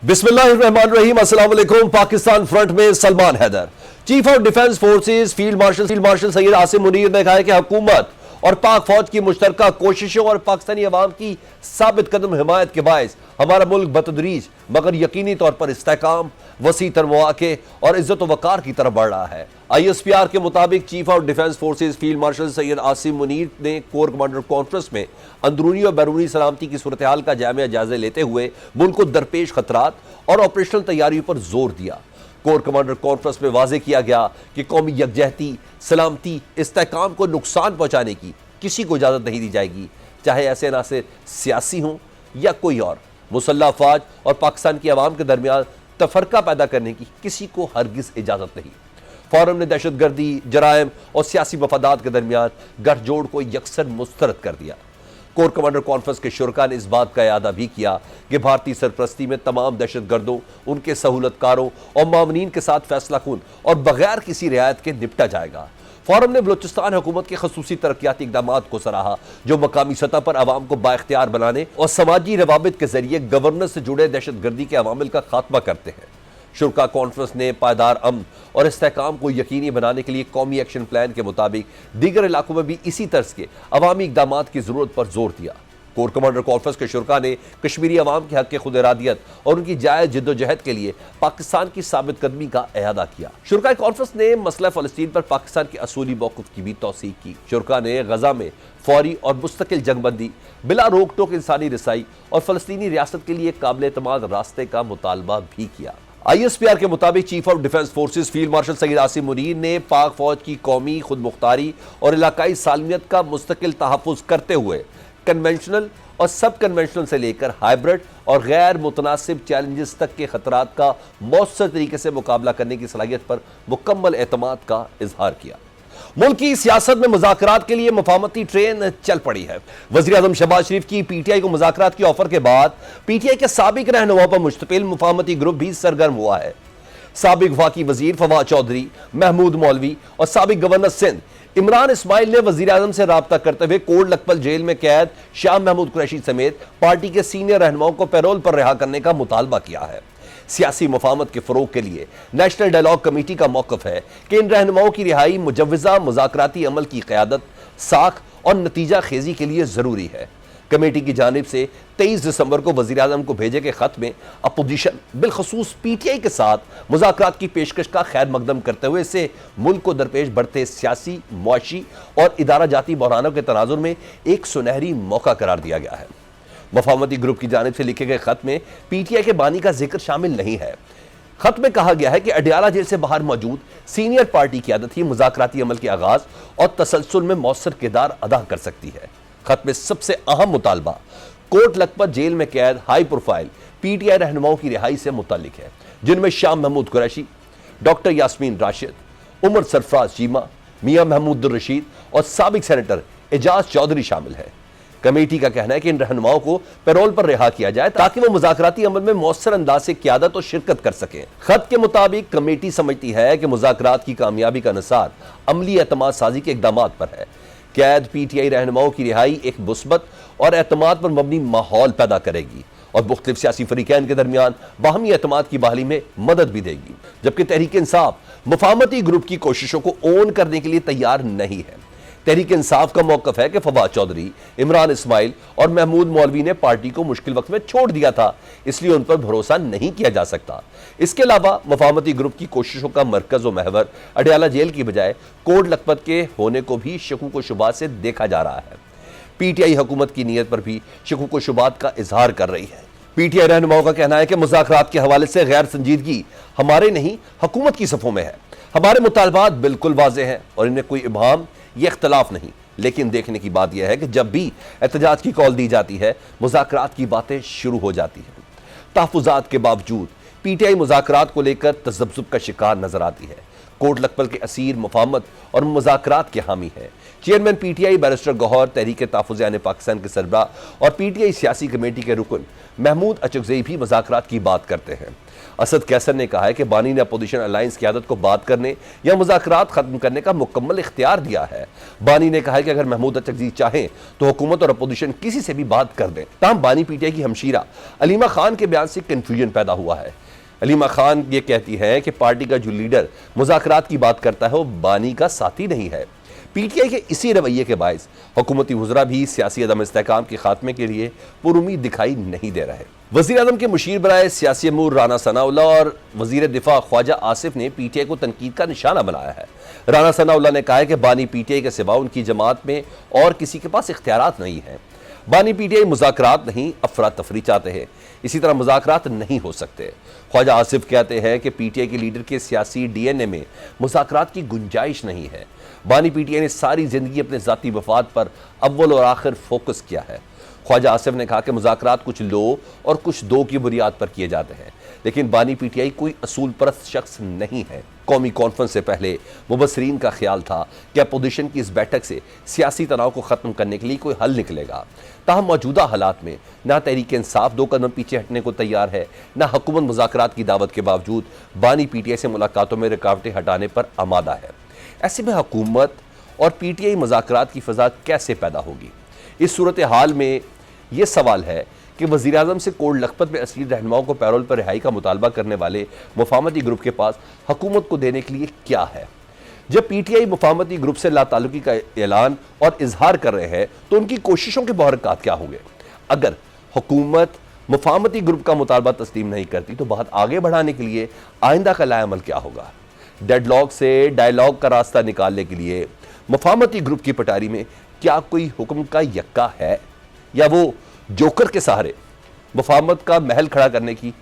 बिस्मिल्लाहिर्रहमानिर्रहीम। अस्सलाम वालेकुम। पाकिस्तान फ्रंट में Salman Haider, chief of defence forces field marshal Syed Asim Munir ने कहा है कि हुकूमत और पाक फौज की मुश्तरका कोशिशों और पाकिस्तानी अवाम की साबित कदम हिमायत के बायस हमारा मुल्क बतदरीज मगर यकीनी तौर पर इस्तेहकाम, वसी तर मौके और इज्जत वकार की तरफ बढ़ रहा है। ISPR के मुताबिक chief of defence forces field marshal Syed Asim Munir ने कोर कमांडर कॉन्फ्रेंस में अंदरूनी और बैरूनी सलामती की सूरत हाल का जायजा जायजा लेते हुए मुल्क को दरपेश खतरात और ऑपरेशनल तैयारियों पर जोर दिया। कोर कमांडर कॉन्फ्रेंस में वाजे किया गया कि कौमी यकजहती, सलामती, इस्तेहकाम को नुकसान पहुंचाने की किसी को इजाजत नहीं दी जाएगी, चाहे ऐसे अनासिर सियासी हों या कोई और। मुसल्लह अफवाज और पाकिस्तान की आवाम के दरमियान तफरका पैदा करने की किसी को हरगिज इजाजत नहीं। फोरम ने दहशतगर्दी, जराइम और सियासी मफादात के दरमियान गठजोड़ को यकसर मुस्तरद कर दिया। कोर कमांडर कॉन्फ्रेंस के शुरका ने इस बात का यादा भी किया कि भारतीय सरपरस्ती में तमाम दहशतगर्दों, उनके सहूलतकारों और मामनीन के साथ फैसला खून और बगैर किसी रियायत के निपटा जाएगा। फोरम ने बलूचिस्तान हुकूमत के खसूसी तरक्याती इक़दामात को सराहा जो मकामी सतह पर आवाम को बाइख्तियार बनाने और समाजी रवाबित के जरिए गवर्नेंस से जुड़े दहशतगर्दी के अवामिल का खात्मा करते हैं। शुरका कॉन्फ्रेंस ने पायदार अमन और इस्तेहकाम को यकीनी बनाने के लिए कौमी एक्शन प्लान के मुताबिक दीगर इलाकों में भी इसी तर्ज के अवामी इक़दामात की जरूरत पर जोर दिया। कोर कमांडर कॉन्फ्रेंस के शुरका ने कश्मीरी अवाम के हक के खुद इरादियत और उनकी जायज जिद्दोजहद के लिए पाकिस्तान की साबित कदमी का एहादा किया। शुरका कॉन्फ्रेंस ने मसला फ़लस्तीन पर पाकिस्तान के असूली मौक़िफ़ की भी तौसीक की। शुरका ने गजा में फौरी और मुस्तकिल जंगबंदी, बिला रोक टोक इंसानी रसाई और फ़लस्तीनी रियासत के लिए काबिल एतमाद रास्ते का मुतालबा भी किया। ISPR के मुताबिक chief of defence forces field marshal Syed Asim Munir ने पाक फौज की कौमी खुद मुख्तारी और इलाकाई सालमियत का मुस्तकिल तहफ़्फ़ुज़ करते हुए कन्वेंशनल और सब कन्वेंशनल से लेकर हाइब्रिड और गैर मुतनासिब चैलेंजेस तक के खतरात का मौसर तरीके से मुकाबला करने की सलाहियत पर मुकम्मल एतमाद का इजहार किया। मुल्क की सियासत में मुज़ाकरात के लिए मुफाहमती ट्रेन चल पड़ी है। वज़ीर आज़म शहबाज शरीफ की PTI को मुज़ाकरात की ऑफर के बाद PTI के साबिक रहनुमाओं पर मुश्तमिल मुफाहमती ग्रुप भी सरगर्म हुआ है। साबिक वफाकी वजीर फवाद चौधरी, महमूद मौलवी और साबिक गवर्नर सिंध इमरान इस्माइल ने वज़ीर आज़म से राब्ता करते हुए कोट लखपत जेल में कैद शाह महमूद कुरैशी समेत पार्टी के सीनियर रहनुमाओं को पैरोल पर रिहा करने का मुतालबा किया है। सियासी मुफाहमत के फ़रोग के लिए नेशनल डायलॉग कमेटी का मौक़िफ़ है कि इन रहनुमाओं की रिहाई मुजव्वज़ा मुज़ाकराती अमल की क़यादत, साख और नतीजा खेजी के लिए ज़रूरी है। कमेटी की जानिब से 23 दिसंबर को वज़ीर आज़म को भेजे गए ख़त में अपोजिशन बिलखसूस PTI के साथ मुज़ाकरात की पेशकश का खैर मकदम करते हुए इसे मुल्क को दरपेश बढ़ते सियासी, मुआशी और इदारा जाती बहरानों के तनाजुर में एक सुनहरी मौका करार दिया गया है। मुफाहमती ग्रुप की जानिब से लिखे गए खत में PTI के बानी का जिक्र शामिल नहीं है। खत में कहा गया है कि अडियाला जेल से बाहर मौजूद सीनियर पार्टी की आदत ही मुज़ाकराती अमल के आगाज और तसलसल में मौसर किरदार अदा कर सकती है। खत में सबसे अहम मुतालबा कोट लखपत जेल में कैद हाई प्रोफाइल PTI रहनुमाओं की रिहाई से मुतालिक है, जिनमें शाह महमूद कुरैशी, डॉक्टर यास्मीन राशिद, उमर सरफराज चीमा, मियां महमूद रशीद और साबिक सेनेटर एजाज चौधरी शामिल है। कमेटी का कहना है कि इन रहनुमाओं को पैरोल पर रिहा किया जाए ताकि वो मुज़ाकराती अमल में मौसर अंदाज से क़यादत और शिरकत कर सकें। खत के मुताबिक कमेटी समझती है कि मुज़ाकरात की कामयाबी का निसार अमली एतमाद साजी के इक़दामात पर है। कैद PTI रहनुमाओं की रिहाई एक मुस्बत और एतमाद पर मबनी माहौल पैदा करेगी और मुख्तलिफ सियासी फरीक़ैन के दरमियान बाहमी एतमाद की बहाली में मदद भी देगी, जबकि तहरीक इंसाफ मुफाहमती ग्रुप की कोशिशों को ओन करने के लिए तैयार नहीं है। तहरीक इंसाफ का मौक़िफ़ है कि फवाद चौधरी, इमरान इस्माइल और महमूद मौलवी ने पार्टी को मुश्किल वक्त में छोड़ दिया था, इसलिए उन पर भरोसा नहीं किया जा सकता। इसके अलावा मुफाहमती ग्रुप की कोशिशों का मरकज़ व महवर अडियाला जेल की बजाय कोट लखपत के होने को भी शकूक व शुबात से देखा जा रहा है। PTI हुकूमत की नीयत पर भी शकूक व शुबात का इजहार कर रही है। PTI रहनुमाओं का कहना है कि मुज़ाकरात के हवाले से गैर संजीदगी हमारे नहीं हुकूमत की सफ़ों में है। हमारे मुतालबात बिल्कुल वाज़ेह हैं और इनमें कोई इबहम ये इख्तलाफ नहीं, लेकिन देखने की बात यह है कि जब भी एहतजाज की कॉल दी जाती है मुज़ाकरात की बातें शुरू हो जाती हैं। तहफ़्फ़ुज़ात के बावजूद PTI मुज़ाकरात को लेकर तज़ब्ज़ुब का शिकार नजर आती है। कोट लखपत के असीर मुफाहमत और मुज़ाकरात के हामी हैं। चेयरमैन पीटीआई बैरिस्टर गौहर, तहरीक तहफ़्फ़ुज़ आन पाकिस्तान के सरबराह और पीटीआई सियासी कमेटी के रुकन महमूद अचकज़ई भी मुज़ाकरात की बात करते हैं। असद कैसर ने कहा है कि बानी ने अपोजिशन अलायंस की आदत को बात करने या मुज़ाकरात खत्म करने का मुकम्मल इख्तियार दिया है। बानी ने कहा है कि अगर महमूद अचकज़ई चाहें तो हुकूमत और अपोजिशन किसी से भी बात कर दें। ताहम बानी पीटीआई की हमशीरा अलीमा खान के बयान से कन्फ्यूजन पैदा हुआ है। अलीमा खान ये कहती है कि पार्टी का जो लीडर मुज़ाकरात की बात करता है वो बानी का साथी नहीं है। पीटीआई के इसी रवैये के बायस हुकूमती वज़रा भी सियासी अदम इस्तेहकाम के खात्मे के लिए पुरुमीद दिखाई नहीं दे रहे। वज़ीर आज़म के मुशीर बराए सियासी अमूर राना सनाउल्लाह और वज़ीर दिफा ख्वाजा आसिफ ने पीटीआई को तनकीद का निशाना बनाया है। राना सनाउल्लाह ने कहा है कि बानी पीटीआई के सिवा उनकी जमात में और किसी के पास इख्तियारात नहीं है। बानी पीटीआई मुज़ाकरात नहीं, अफरा तफरी चाहते हैं। इसी तरह मुज़ाकरात नहीं हो सकते। ख्वाजा आसिफ कहते हैं कि पीटीआई के लीडर के सियासी डीएनए में मुज़ाकरात की गुंजाइश नहीं है। बानी पीटीआई ने सारी जिंदगी अपने ज़ाती मफाद पर अव्वल और आखिर फोकस किया है। ख्वाजा आसिफ ने कहा कि मुज़ाकरात कुछ लो और कुछ दो की बुनियाद पर किए जाते हैं, लेकिन बानी पीटीआई कोई असूल परस्त शख्स नहीं है। कौमी कॉन्फ्रेंस से पहले मुबसरीन का ख्याल था कि अपोजिशन की इस बैठक से सियासी तनाव को ख़त्म करने के लिए कोई हल निकलेगा। ताहम मौजूदा हालात में ना तहरीक इंसाफ 2 कदम पीछे हटने को तैयार है, ना हुकूमत मुज़ाकरात की दावत के बावजूद बानी पीटीआई से मुलाकातों में रुकावटें हटाने पर आमादा है। ऐसे में हुकूमत और पीटीआई मुज़ाकरात की फ़ज़ा कैसे पैदा होगी? इस सूरत हाल में यह सवाल है कि वज़ीर आज़म से कोट लखपत में असीर रहनुमाओं को पैरोल पर रिहाई का मुतालबा करने वाले मुफाहमती ग्रुप के पास हुकूमत को देने के लिए क्या है। जब पीटीआई मुफाहमती ग्रुप से लाताल्लुकी का ऐलान और इजहार कर रहे हैं तो उनकी कोशिशों के बहरकात क्या होंगे? अगर हुकूमत मुफाहमती ग्रुप का मुतालबा तस्लीम नहीं करती तो बात आगे बढ़ाने के लिए आइंदा का लाएअमल क्या होगा? डेडलॉक से डायलॉग का रास्ता निकालने के लिए मुफाहमती ग्रुप की पटारी में क्या कोई हुक्म का यक्का है, या वो जोकर के सहारे मुफाहमत का महल खड़ा करने की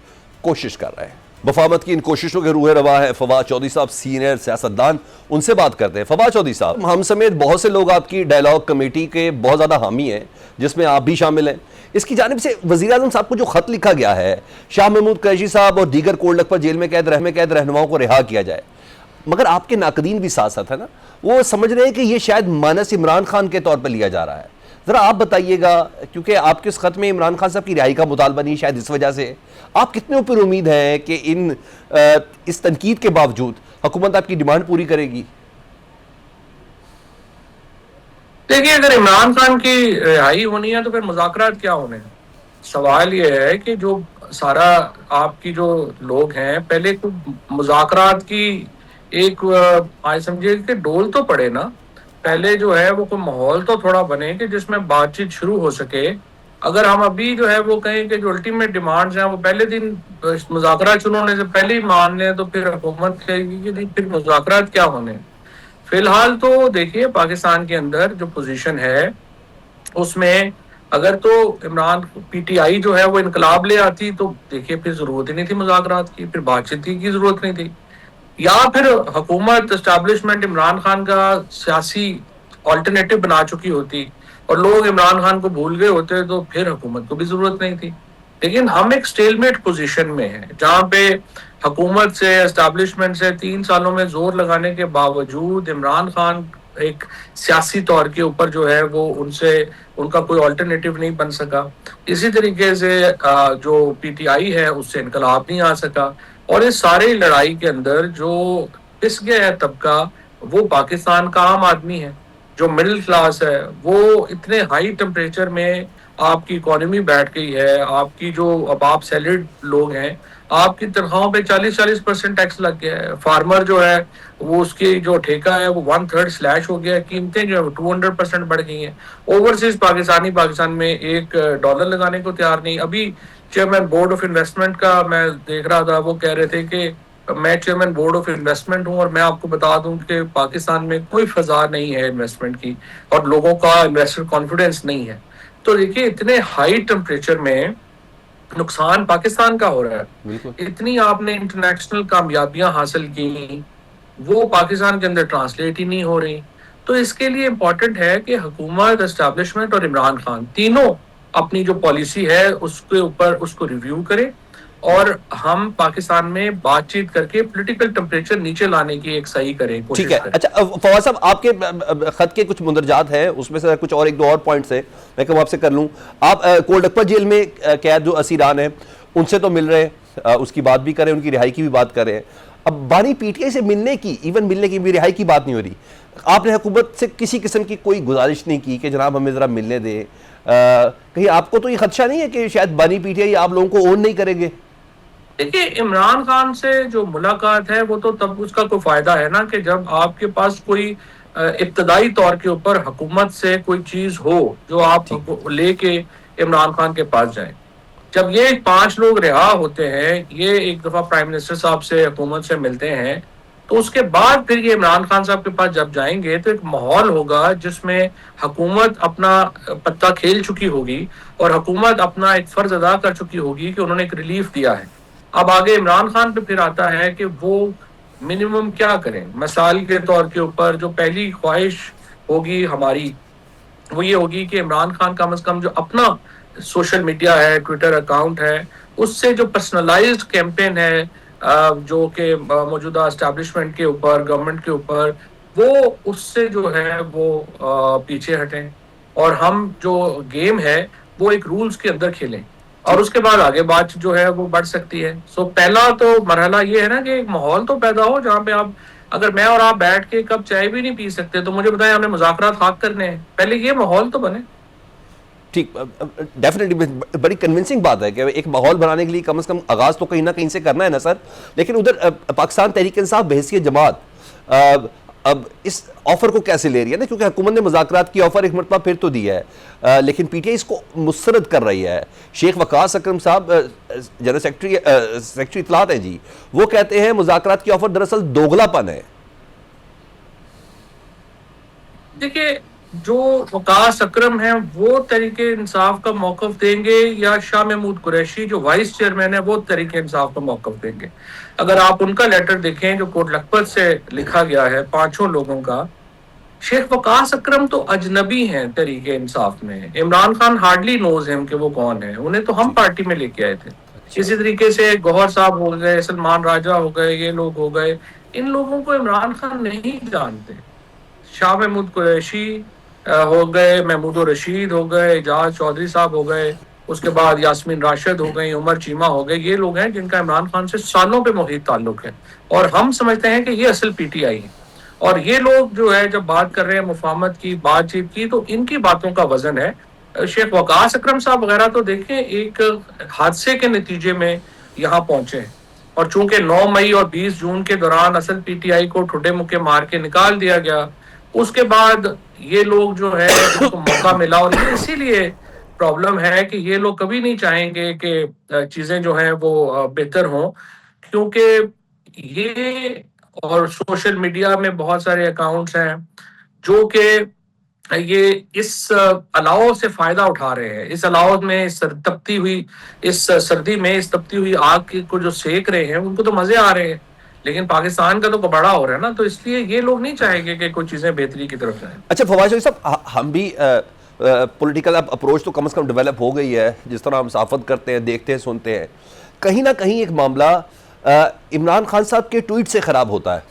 कोशिश कर रहे हैं? मुफाहमत की इन कोशिशों के रूह रवा है फवाद चौधरी साहब, सीनियर सियासतदान, उनसे बात करते हैं। फवाद चौधरी साहब, हम समेत बहुत से लोग आपकी डायलॉग कमेटी के बहुत ज़्यादा हामी हैं, जिसमें आप भी शामिल हैं। इसकी जानिब से वज़ीर आज़म साहब को जो खत लिखा गया है शाह महमूद कुरैशी साहब और दीगर कोट लखपत जेल में कैद रहनुमाओं को रिहा किया जाए, मगर आपके नाकदीन भी साथ साथ है ना, वो समझ रहे हैं कि ये शायद मानस इमरान खान के तौर पर लिया जा रहा है। ज़रा आप बताइएगा, क्योंकि आपके इस खत में इमरान खान साहब की रिहाई का मुतालबा नहीं, शायद इस वजह से आप कितने ऊपर उम्मीद है कि इस तनकीद के बावजूद हुकूमत आपकी डिमांड पूरी करेगी? देखिए, अगर इमरान खान की रिहाई होनी है तो फिर मुज़ाकरात क्या होने हैं। सवाल ये है कि जो सारा आपकी जो लोग हैं, पहले तो मुज़ाकरात की एक आज समझिए कि डोल तो पड़े ना, पहले जो है वो कोई माहौल तो थोड़ा बने कि जिसमें बातचीत शुरू हो सके। अगर हम अभी जो है वो कहें कि जो अल्टीमेट डिमांड्स हैं वो पहले दिन मुज़ाकरात शुरू होने से पहले ही मान लें तो फिर हुकूमत कहेगी कि नहीं, फिर मुज़ाकरात क्या होने। फिलहाल तो देखिए, पाकिस्तान के अंदर जो पोजीशन है उसमें अगर तो इमरान पीटीआई जो है वो इनकलाब ले आती तो देखिए फिर जरूरत ही नहीं थी मुज़ाकरात की, फिर बातचीत की जरूरत नहीं थी। या फिर हुकूमत एस्टैब्लिशमेंट इमरान खान का सियासी ऑल्टरनेटिव बना चुकी होती और लोग इमरान खान को भूल गए होते तो फिर हुकूमत को भी जरूरत नहीं थी। लेकिन हम एक स्टेलमेट पोजीशन में हैं जहां पे हुकूमत से एस्टैब्लिशमेंट से 3 सालों में जोर लगाने के बावजूद इमरान खान एक सियासी तौर के ऊपर जो है वो उनका कोई ऑल्टरनेटिव नहीं बन सका। इसी तरीके से जो पीटीआई है उससे इनकलाब नहीं आ सका। और इस सारी लड़ाई के अंदर जो पिस गया है तबका वो पाकिस्तान का आम आदमी है, जो मिडिल क्लास है। वो इतने हाई टेम्परेचर में आपकी इकोनॉमी बैठ गई है, आपकी जो अब आप सैलरीड लोग हैं, आपकी तनख्वाहों पे 40% टैक्स लग गया है। फार्मर जो है वो उसकी जो ठेका है वो 1/3 स्लैश हो गया है। कीमतें जो है 200% बढ़ गई हैं। ओवरसीज पाकिस्तान में $1 लगाने को तैयार नहीं। अभी चेयरमैन बोर्ड ऑफ इन्वेस्टमेंट का मैं देख रहा था, वो कह रहे थे कि मैं चेयरमैन बोर्ड ऑफ इन्वेस्टमेंट हूं और मैं आपको बता दूं कि पाकिस्तान में कोई फजा नहीं है इन्वेस्टमेंट की और लोगों का इन्वेस्टर कॉन्फिडेंस नहीं है। तो देखिए, इतने हाई टेम्परेचर में नुकसान पाकिस्तान का हो रहा है। इतनी आपने इंटरनेशनल कामयाबियां हासिल की, वो पाकिस्तान के अंदर ट्रांसलेट ही नहीं हो रही। तो इसके लिए इम्पोर्टेंट है कि हुकूमत, एस्टैब्लिशमेंट और इमरान खान तीनों अपनी जो पॉलिसी है उसके ऊपर उसको रिव्यू करें और हम पाकिस्तान में बातचीत करके पॉलिटिकल टेम्परेचर नीचे लाने की एक सही करें, ठीक कोशिश है। करें। अच्छा फवाद साहब, आपके खत के कुछ मुंदरजात हैं, उसमें से कुछ और एक दो और पॉइंट्स हैं, मैं कहूँ आपसे कर लूँ। आप कोलडकपा जेल में कैद जो असीरान हैं उनसे तो मिल रहे हैं, उसकी बात भी करें, उनकी रिहाई की भी बात करें। अब बानी पीटीआई से मिलने की, इवन मिलने की भी, रिहाई की बात नहीं हो रही। आपने हुकूमत से किसी किस्म की कोई गुजारिश नहीं की कि जनाब हमें ज़रा मिलने दें? कहीं आपको तो ये खदशा नहीं है कि शायद बानी पीटीआई आप लोगों को ओन नहीं करेंगे? देखिए, इमरान खान से जो मुलाकात है वो तो तब उसका कोई फायदा है ना कि जब आपके पास कोई इब्तदाई तौर के ऊपर हुकूमत से कोई चीज हो जो आप ठीक। लेके इमरान खान के पास जाए। जब ये 5 लोग रिहा होते हैं, ये एक दफा प्राइम मिनिस्टर साहब से, हुकूमत से मिलते हैं, तो उसके बाद फिर ये इमरान खान साहब के पास जब जाएंगे तो एक माहौल होगा जिसमें हुकूमत अपना पत्ता खेल चुकी होगी और हुकूमत अपना एक फर्ज अदा कर चुकी होगी कि उन्होंने एक रिलीफ दिया है। अब आगे इमरान खान पे फिर आता है कि वो मिनिमम क्या करें। मिसाल के तौर के ऊपर जो पहली ख्वाहिश होगी हमारी वो ये होगी कि इमरान खान कम से कम जो अपना सोशल मीडिया है, ट्विटर अकाउंट है, उससे जो पर्सनलाइज्ड कैंपेन है जो कि मौजूदा एस्टैब्लिशमेंट के ऊपर, गवर्नमेंट के ऊपर, वो उससे जो है वो पीछे हटें और हम जो गेम है वो एक रूल्स के अंदर खेलें और ठीक। उसके बाद आगे बात जो है वो बढ़ सकती है। सो पहला तो मरहला ये है ना कि एक माहौल तो पैदा हो जहाँ पे आप, अगर मैं और आप बैठ के कप चाय भी नहीं पी सकते तो मुझे बताएं हमने मुज़ाकरात खाक करने हैं, पहले ये माहौल तो बने। ठीक। डेफिनेटली बड़ी कन्विंसिंग बात है कि एक माहौल बनाने के लिए कम से कम आगाज तो कहीं ना कहीं से करना है ना सर। लेकिन उधर पाकिस्तान तहरीक इंसाफ बहसीत जमात अब इस ऑफर को कैसे ले रही है ना, क्योंकि हुकूमत ने मुज़ाकरात की ऑफर एक मरतबा फिर तो दी है, लेकिन पीटीआई इसको मुस्तरद कर रही है। शेख वकास अकरम साहब जनरल सेक्रेटरी इतलात हैं जी, वो कहते हैं मुज़ाकरात की ऑफर दरअसल दोगलापन है। देखिए, जो वकास अकरम है वो तरीके इंसाफ का मौकफ देंगे या शाह महमूद कुरैशी जो वाइस चेयरमैन है वो तरीके इंसाफ का मौकफ देंगे? अगर आप उनका लेटर देखें जो कोट लखपत से लिखा गया है 5 लोगों का, शेख वकास अकरम तो अजनबी हैं तरीके इंसाफ में। Imran Khan hardly knows him कि वो कौन है, उन्हें तो हम जी। पार्टी में लेके आए थे। अच्छा। इसी तरीके से गौहर साहब हो गए, सलमान राजा हो गए, ये लोग हो गए, इन लोगों को इमरान खान नहीं जानते। शाह महमूद कुरैशी हो गए, महमूद रशीद हो गए, एजाज चौधरी साहब हो गए, उसके बाद यास्मीन राशिद हो गई, उमर चीमा हो गए, ये लोग हैं जिनका इमरान खान से सालों पे मुहित ताल्लुक है और हम समझते हैं कि ये असल पीटीआई है। और ये लोग जो है जब बात कर रहे हैं मुफाहमत की, बातचीत की, तो इनकी बातों का वजन है। शेख वकास अकरम साहब वगैरह तो देखें एक हादसे के नतीजे में यहाँ पहुंचे हैं और चूंकि 9 मई और 20 जून के दौरान असल पीटीआई को ठुड्डे मुक्के मार के निकाल दिया गया, उसके बाद ये लोग जो है इनको मौका मिला और ये इसीलिए प्रॉब्लम है कि ये लोग कभी नहीं चाहेंगे कि चीजें जो हैं वो बेहतर हों, क्योंकि ये और सोशल मीडिया में बहुत सारे अकाउंट्स हैं जो कि ये इस अलाव से फायदा उठा रहे हैं। इस अलाव में तपती हुई इस सर्दी में इस तपती हुई आग को जो सेक रहे हैं उनको तो मजे आ रहे हैं, लेकिन पाकिस्तान का तो बड़ा हो रहा है ना, तो इसलिए ये लोग नहीं चाहेंगे कि कुछ चीजें बेहतरी की तरफ जाएं। अच्छा फवाद शरीफ साहब, हम भी पॉलिटिकल अप्रोच तो कम से कम डेवलप हो गई है, जिस तरह हम साफत करते हैं, देखते हैं, सुनते हैं, कहीं ना कहीं एक मामला इमरान खान साहब के ट्वीट से ख़राब होता है।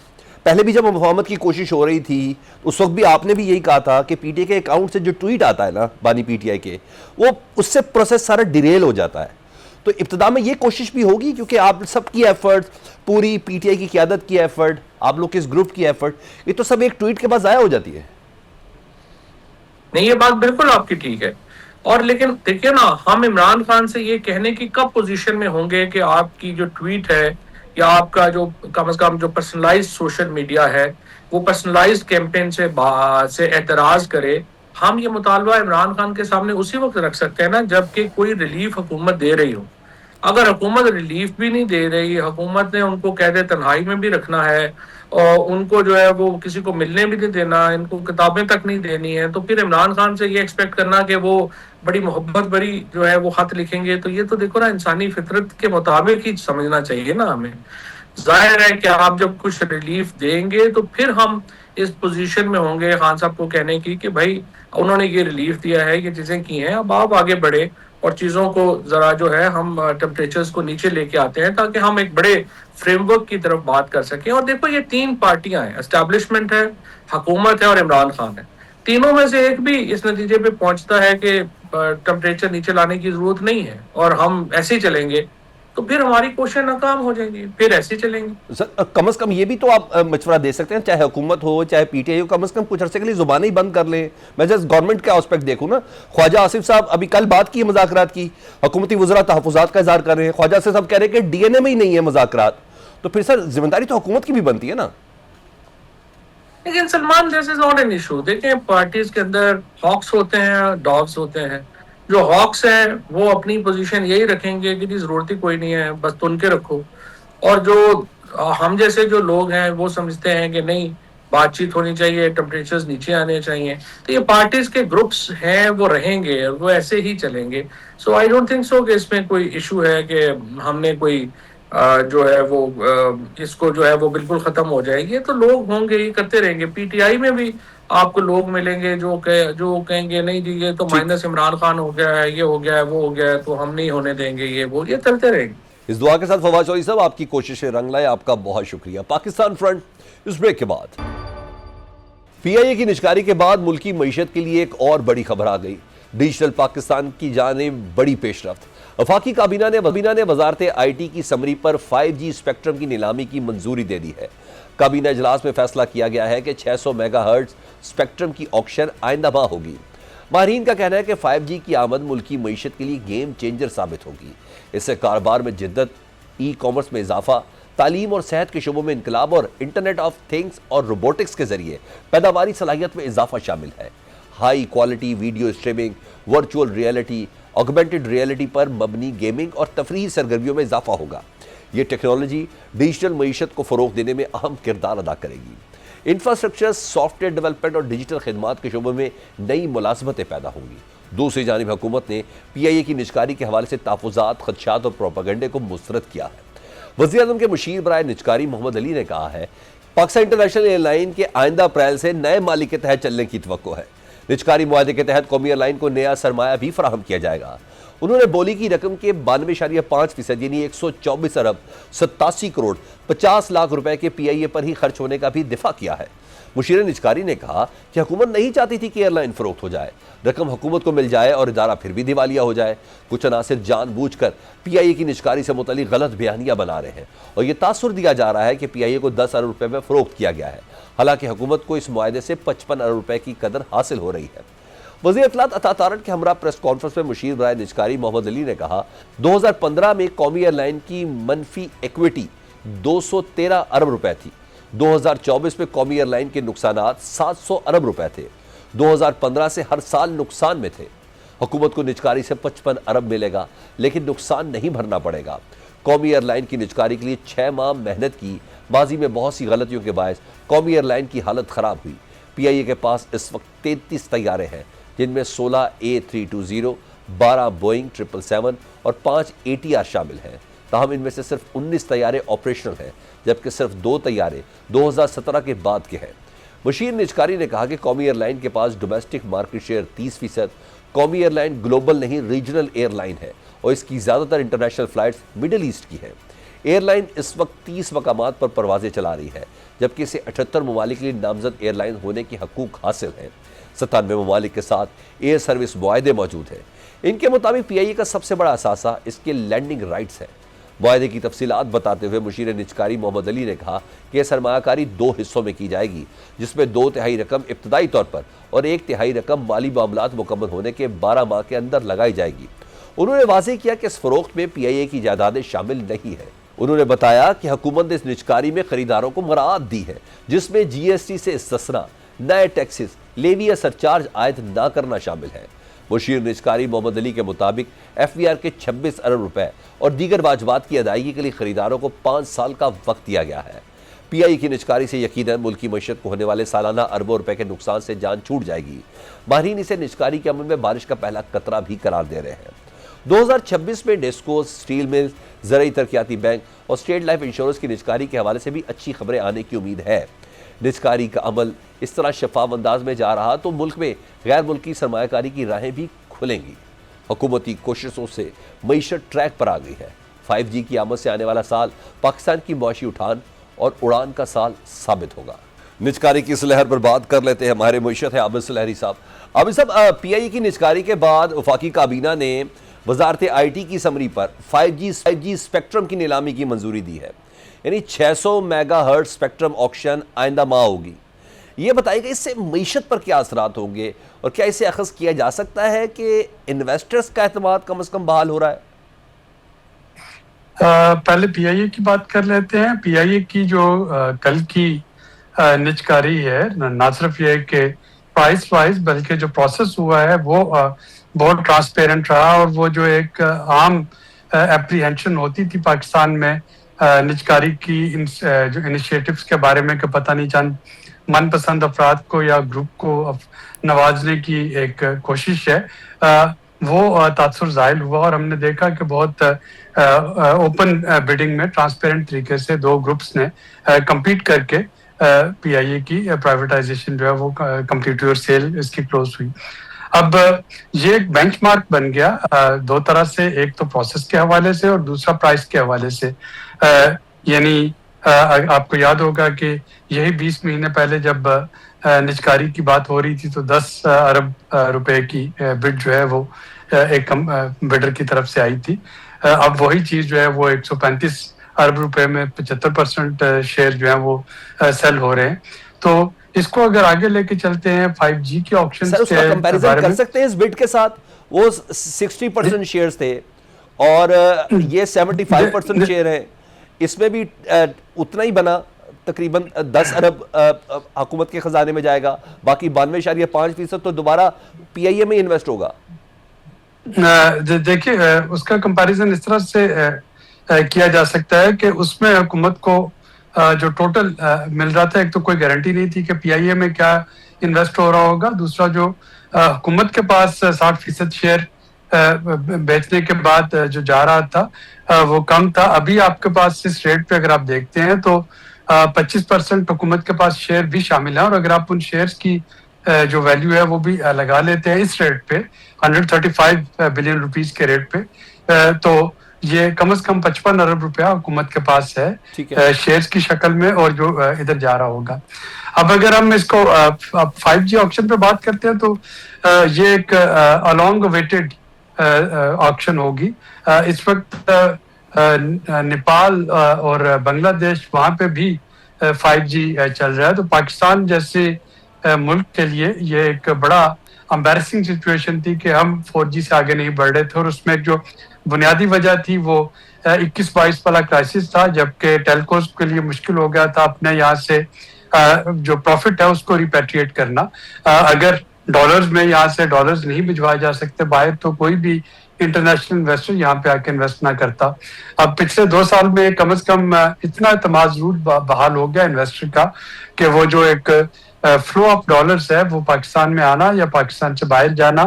पहले भी जब मुफाहमत की कोशिश हो रही थी उस वक्त भी आपने भी यही कहा था कि पीटीआई के अकाउंट से जो ट्वीट आता है ना बानी पीटीआई के, वो उससे प्रोसेस सारा डिरेल हो जाता है। तो इब्तदा में ये कोशिश भी होगी, क्योंकि आप सबकी एफर्ट, पूरी पीटीआई की क़यादत की एफर्ट, आप लोग के इस ग्रुप की एफर्ट, ये तो सब एक ट्वीट के बाद ज़ाया हो जाती है। नहीं, ये बात बिल्कुल आपकी ठीक है। और लेकिन देखिए ना, हम इमरान खान से ये कहने की कब पोजीशन में होंगे कि आपकी जो ट्वीट है या आपका जो कम से कम जो पर्सनलाइज्ड सोशल मीडिया है वो पर्सनलाइज्ड कैंपेन से एतराज करे। हम ये मुतालबा इमरान खान के सामने उसी वक्त रख सकते हैं ना जबकि कोई रिलीफ हुकूमत दे रही हो। अगर हुकूमत रिलीफ भी नहीं दे रही, हुकूमत ने उनको कैद तन्हाई में भी रखना है और उनको जो है वो किसी को मिलने भी नहीं देना, इनको किताबें तक नहीं देनी है, तो फिर इमरान खान से ये एक्सपेक्ट करना कि वो बड़ी मोहब्बत भरी जो है वो खत लिखेंगे, तो ये तो देखो ना इंसानी फितरत के मुताबिक ही समझना चाहिए ना हमें। जाहिर है कि आप जब कुछ रिलीफ देंगे तो फिर हम इस पोजीशन में होंगे खान साहब को कहने की कि भाई उन्होंने ये रिलीफ दिया है, ये चीजें की हैं, अब आप आगे बढ़े और चीज़ों को ज़रा जो है हम टेम्परेचर्स को नीचे लेके आते हैं, ताकि हम एक बड़े फ्रेमवर्क की तरफ बात कर सकें। और देखो, ये 3 पार्टियाँ हैं, एस्टेब्लिशमेंट है, हुकूमत है और इमरान खान है। तीनों में से एक भी इस नतीजे पे पहुंचता है कि टेम्परेचर नीचे लाने की ज़रूरत नहीं है और हम ऐसे ही चलेंगे, तो फिर हमारी कोशिशें नाकाम हो जाएंगी, फिर ऐसे ही चलेंगे। सर कम से कम ये भी तो आप मशवरा दे सकते हैं, चाहे हुकूमत हो चाहे पीटीआई हो, कम से कम कुछ अरसे के लिए जुबान ही बंद कर लें। मैं जस्ट गवर्नमेंट का एस्पेक्ट देखूं ना, ख्वाजा आसिफ साहब अभी कल बात की है मुज़ाकरात की, हुकूमती वज़रा तहफ़्फ़ुज़ात का इज़हार कर रहे हैं, ख्वाजा आसिफ साहब कह रहे हैं कि डीएनए में ही नहीं है मुज़ाकरात, तो फिर सर जिम्मेदारी तो हुकूमत की भी बनती है ना। लेकिन Salman, this is not an issue. देखें, पार्टीज के अंदर हॉक्स होते हैं, डॉग्स होते हैं। जो हॉक्स हैं वो अपनी पोजीशन यही रखेंगे कि जी जरूरत ही कोई नहीं है, बस तुन के रखो। और जो हम जैसे जो लोग हैं वो समझते हैं कि नहीं, बातचीत होनी चाहिए, टेम्परेचर्स नीचे आने चाहिए। तो ये पार्टीज के ग्रुप्स हैं, वो रहेंगे और वो ऐसे ही चलेंगे। सो आई डोंट थिंक सो कि इसमें कोई इशू है कि हमने कोई जो है वो इसको जो है वो बिल्कुल खत्म हो जाएगी। तो लोग होंगे, ये करते रहेंगे। पीटीआई में भी आपको लोग मिलेंगे जो कहेंगे नहीं जी, ये तो माइनस इमरान खान हो गया है, ये हो गया है, वो हो गया है, तो हम नहीं होने देंगे, ये चलते रहेंगे। इस दुआ के साथ फवाद चौधरी साहब, आपकी कोशिशें रंग लाए, आपका बहुत शुक्रिया। पाकिस्तान फ्रंट इस ब्रेक के बाद पीआईए की निचकारी के बाद मुल्की मईशत के लिए एक और बड़ी खबर आ गई। डिजिटल पाकिस्तान की जानिब बड़ी पेशरफ्त। वफाकी काबीना ने वजारत आईटी की समरी पर 5G स्पेक्ट्रम की नीलामी की मंजूरी दे दी है। काबीना इजलास में फैसला किया गया है कि 600 मेगाहर्ट्ज स्पेक्ट्रम की ऑक्शन आइंदा माह होगी। माहिरीन का कहना है कि 5G की आमद मुल्की मईशत के लिए गेम चेंजर साबित होगी। इससे कारोबार में जिद्दत, ई कॉमर्स में इजाफा, तालीम और सेहत के शुबों में इनकलाब और इंटरनेट ऑफ थिंग्स और रोबोटिक्स के जरिए पैदावारी सलाहियत में इजाफा शामिल है। High quality video streaming, virtual reality, augmented reality पर मबनी गेमिंग और तफरीही सरगर्मियों में इजाफा होगा। ये टेक्नोलॉजी डिजिटल मईशत को फ़रोग देने में अहम किरदार अदा करेगी। इंफ्रास्ट्रक्चर, सॉफ्टवेयर डेवलपमेंट और डिजिटल खिदमात के शुबों में नई मुलाजमतें पैदा होंगी। दूसरी जानिब हुकूमत ने पीआईए की निचकारी के हवाले से तहफ़्फ़ुज़ात, खदशात और प्रोपेगेंडे को मुस्तरद किया है। वज़ीर-ए-आज़म के मुशीर बराए निचकारी मोहम्मद अली ने कहा है, पाकिस्तान इंटरनेशनल एयरलाइन के आइंदा अप्रैल से नए मालिक के तहत चलने की तवक्को है। निचकारी मुआहदे के तहत कौमी एयरलाइन को नया सरमाया भी फराहम किया जाएगा। उन्होंने बोली की रकम के 92.5% यानी 124 अरब 87 करोड़ 50 लाख रुपए के पीआईए पर ही खर्च होने का भी दिफा किया है। मुशीर निचकारी ने कहा कि हुकूमत नहीं चाहती थी कि एयरलाइन फरोख्त हो जाए, रकम हुकूमत को मिल जाए और इदारा फिर भी दिवालिया हो जाए। कुछ अनासिर जानबूझकर पीआईए की निचकारी से मुतल्लिक गलत बयानियां बना रहे हैं और यह तासुर दिया जा रहा है कि पीआईए को 10 अरब रुपए में फरोख्त किया गया है, हालांकि हुकूमत को इस मुआहदे से 55 अरब रुपए की कदर हासिल हो रही है। वज़ीर इत्तलात अता तारड़ के हमरा प्रेस कॉन्फ्रेंस में मुशीर बराए निचकारी मोहम्मद अली ने कहा, 2015 में कौमी एयरलाइन की मनफी इक्विटी 213 अरब रुपए थी। 2024 में कौमी एयरलाइन के नुकसानात 700 अरब रुपए थे। 2015 से हर साल नुकसान में थे। हुकूमत को निचकारी से 55 अरब मिलेगा, लेकिन नुकसान नहीं भरना पड़ेगा। कौमी एयरलाइन की निचकारी के लिए 6 माह मेहनत की, माजी में बहुत सी गलतियों के बायस कौमी एयरलाइन की हालत खराब हुई। पीआईए के पास इस वक्त 33 तैयारे हैं, जिनमें 16 A320, 12 बोइंग 777 और 5 ATR शामिल हैं। ताहम इनमें से सिर्फ 19 तैयारे ऑपरेशनल हैं, जबकि सिर्फ 2 तैयारे 2017 के बाद के हैं। मुशीर निचकारी ने कहा कि कौमी एयरलाइन के पास डोमेस्टिक मार्केट शेयर 30%। कौमी एयरलाइन ग्लोबल नहीं रीजनल एयरलाइन है और इसकी ज़्यादातर इंटरनेशनल फ़्लाइट्स मिडिल ईस्ट की हैं। एयरलाइन इस वक्त 30 मकामात पर परवाजें चला रही है, जबकि इसे 78 ममालिक के लिए नामजद एयरलाइन होने के हकूक हासिल हैं। 97 ममालिक के साथ एयर सर्विस मुआहदे मौजूद हैं। इनके मुताबिक पीआईए का सबसे बड़ा असासा इसके लैंडिंग राइट्स है। मुआहदे की तफसीलात बताते हुए मुशीर निचकारी मोहम्मद अली ने कहा कि यह सरमायाकारी 2 हिस्सों में की जाएगी, जिसमें 2/3 रकम इब्तदाई तौर पर और 1/3 रकम माली मामलात मुकम्मल होने के 12 माह के अंदर लगाई जाएगी। उन्होंने वाज़ेह किया कि इस फरोख्त में पीआईए की जायदादें शामिल नहीं है। उन्होंने बताया कि हुकूमत ने इस निचकारी में खरीदारों को मराद दी है, जिसमें GST से इस्तिस्ना, नए टैक्सेस, लेवी या सरचार्ज आयद न करना शामिल है। मुशीर निचकारी मोहम्मद अली के मुताबिक FVR के 26 अरब रुपए और दीगर वाजबात की अदायगी के लिए खरीदारों को 5 साल का वक्त दिया गया है। पीआईए की निचकारी से यकीनन मुल्की मईशत को होने वाले सालाना अरबों रुपए के नुकसान से जान छूट जाएगी। माहिरीन इसे निचकारी के अमल में बारिश का पहला कतरा भी करार दे रहे हैं। 2026 में डेस्को, स्टील मिल्स, ज़राई तरक्याती बैंक और स्टेट लाइफ इंश्योरेंस की निचकारी के हवाले से भी अच्छी खबरें आने की उम्मीद है। निचकारी का अमल इस तरह शफाफ अंदाज में जा रहा तो मुल्क में गैर मुल्की सरमायाकारी की राहें भी खुलेंगी। हुकूमती कोशिशों से मईशत ट्रैक पर आ गई है। 5G की आमद से आने वाला साल पाकिस्तान की मुआशी उठान और उड़ान का साल साबित होगा। निजकारी की इस लहर पर बात कर लेते हैं। हमारे मुइशत है आबिद सुलहरी साहब। आबिद साहब, PIA की निजकारी के बाद वफाकी काबीना ने वजारत IT की समरी पर 5G स्पेक्ट्रम की नीलामी की मंजूरी दी है, यानी 600 मेगाहर्ट्ज स्पेक्ट्रम ऑक्शन आइंदा माह होगी। ये बताइएगा इससे मईशत पर क्या असरात होंगे और क्या इसे अखज़ किया जा सकता है कि इन्वेस्टर्स का एतमाद कम अज़ कम बहाल हो रहा है? पहले PIA की बात कर लेते हैं। PIA की जो कल की निजकारी है, ना सिर्फ ये कि प्राइस वाइज बल्कि जो प्रोसेस हुआ है वो बहुत ट्रांसपेरेंट रहा। और वो जो एक आम एप्रीहेंशन होती थी पाकिस्तान में निजकारी की जो इनिशिएटिव्स के बारे में कि पता नहीं चंद मनपसंद अफराद को या ग्रुप को नवाजने की एक कोशिश है, वो तात्सुर ज़ाहिर हुआ। और हमने देखा कि बहुत ओपन बिडिंग में ट्रांसपेरेंट तरीके से दो ग्रुप्स ने compete करके PIA की प्राइवेटाइजेशन जो है वो कंप्लीट हुई और सेल इसकी क्लोज हुई। अब ये एक बेंचमार्क बन गया दो तरह से, एक तो प्रोसेस के हवाले से और दूसरा प्राइस के हवाले से। यानी आपको याद होगा कि यही 20 महीने पहले जब निजकारी की बात हो रही थी तो 10 अरब रुपए की बिड जो है वो एक बिडर की तरफ से आई थी। अब वही चीज जो है वो 135 अरब रुपए में 75% शेयर जो है वो सेल हो रहे हैं। तो इसको अगर आगे लेके चलते हैं 5G के ऑप्शन के कंपैरिजन कर सकते हैं इस बिड के साथ। वो 60% शेयर्स थे और ये 75% शेयर है, इसमें भी उतना ही बना, तकरीबन 10 अरब हुकूमत के खजाने में जाएगा, बाकी 92.5% तो दोबारा PIA में इन्वेस्ट होगा। देखिए उसका कंपैरिजन इस तरह से किया जा सकता है कि उसमें हुकूमत को जो टोटल मिल रहा था, एक तो कोई गारंटी नहीं थी कि PIA में क्या इन्वेस्ट हो रहा होगा, दूसरा जो हुकूमत के पास 60% शेयर बेचने के बाद जो जा रहा था वो कम था। अभी आपके पास इस रेट पे अगर आप देखते हैं तो 25% हुकूमत के पास शेयर भी शामिल है। और अगर आप उन शेयर्स की जो वैल्यू है वो भी लगा लेते हैं इस रेट पे 135 बिलियन रुपीस के रेट पे, तो ये कम से कम 55 अरब रुपया हुकूमत के पास है शेयर्स की शक्ल में और जो इधर जा रहा होगा। अब अगर हम इसको 5G ऑक्शन पे बात करते हैं तो ये एक अलॉन्ग वेटेड ऑक्शन होगी। इस वक्त नेपाल और बांग्लादेश वहाँ पे भी 5G चल रहा है। तो पाकिस्तान जैसे मुल्क के लिए ये एक बड़ा एम्बैरेसिंग सिचुएशन थी कि हम 4G से आगे नहीं बढ़ रहे थे। और उसमें जो बुनियादी वजह थी वो 21-22 वाला क्राइसिस था, जबकि टेलकोस के लिए मुश्किल हो गया था अपने यहाँ से जो प्रॉफिट है उसको रिपैट्रिएट करना। अगर डॉलर्स में यहाँ से डॉलर्स नहीं भिजवाए जा सकते बाहर तो कोई भी इंटरनेशनल इन्वेस्टर यहाँ पे आके इन्वेस्ट ना करता। अब पिछले 2 साल में कम से कम इतना एतमाद जरूर बहाल हो गया इन्वेस्टर का कि वो जो एक फ्लो ऑफ डॉलर्स है वो पाकिस्तान में आना या पाकिस्तान से बाहर जाना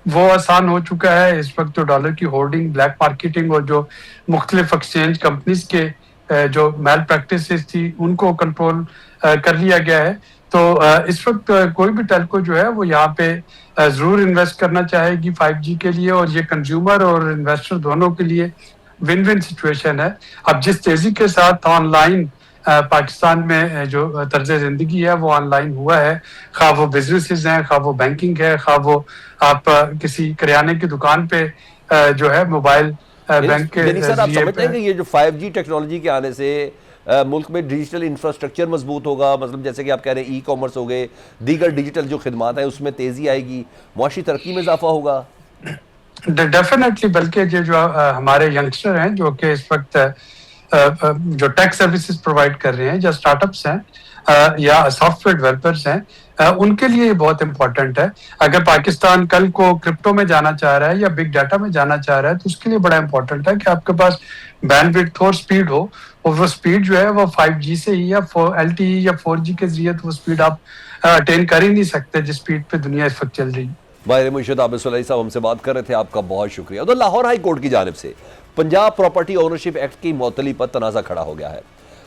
वो आसान हो चुका है। इस वक्त तो डॉलर की होल्डिंग, ब्लैक मार्केटिंग और जो मुख्तलिफ एक्सचेंज कंपनीज के जो मैल प्रैक्टिसेस थी उनको कंट्रोल कर लिया गया है। तो इस वक्त कोई भी टेलको जो है वो यहाँ पे जरूर इन्वेस्ट करना चाहेगी 5G के लिए, और ये कंज्यूमर और इन्वेस्टर दोनों के लिए विन विन सिचुएशन है। अब जिस तेजी के साथ ऑनलाइन पाकिस्तान में जो तर्ज जिंदगी है वो ऑनलाइन हुआ है, खा वो बिजनेसेस हैं, खा वो बैंकिंग है, खा वो आप किसी करियाने की दुकान पे जो है मोबाइल बैंक के आप समझते हैं कि ये जो 5G टेक्नोलॉजी के आने से मुल्क में डिजिटल इंफ्रास्ट्रक्चर मजबूत होगा, मतलब जैसे कि आप कह रहे हैं ई-कॉमर्स हो गए, दीगर डिजिटल जो खिदमात है उसमें तेजी आएगी, मुआशी तरक्की में इजाफा होगा? डेफिनेटली, बल्कि जो हमारे यंगस्टर हैं जो कि इस वक्त जो टेक सर्विसेज प्रोवाइड कर रहे हैं, या स्टार्टअप्स हैं या सॉफ्टवेयर डेवलपर्स हैं, उनके लिए ये बहुत इंपॉर्टेंट है। अगर पाकिस्तान कल को क्रिप्टो में जाना चाह रहा है या बिग डाटा में जाना चाह रहा है तो उसके लिए बड़ा इंपॉर्टेंट है कि आपके पास बैंडविड्थ और स्पीड हो, और वो स्पीड जो है वो 5G से ही या LTE या 4G के जरिए तो वो स्पीड आप अटेन कर ही नहीं सकते जिस स्पीड पे दुनिया इस वक्त चल रही है। माहिर मुइशत आबिद सुलहरी साहब हमसे बात कर रहे थे, आपका बहुत शुक्रिया। तो लाहौर हाई कोर्ट की जानिब से पंजाब प्रॉपर्टी ओनरशिप एक्ट की मुअत्तली पर तनाज़ा खड़ा हो गया है।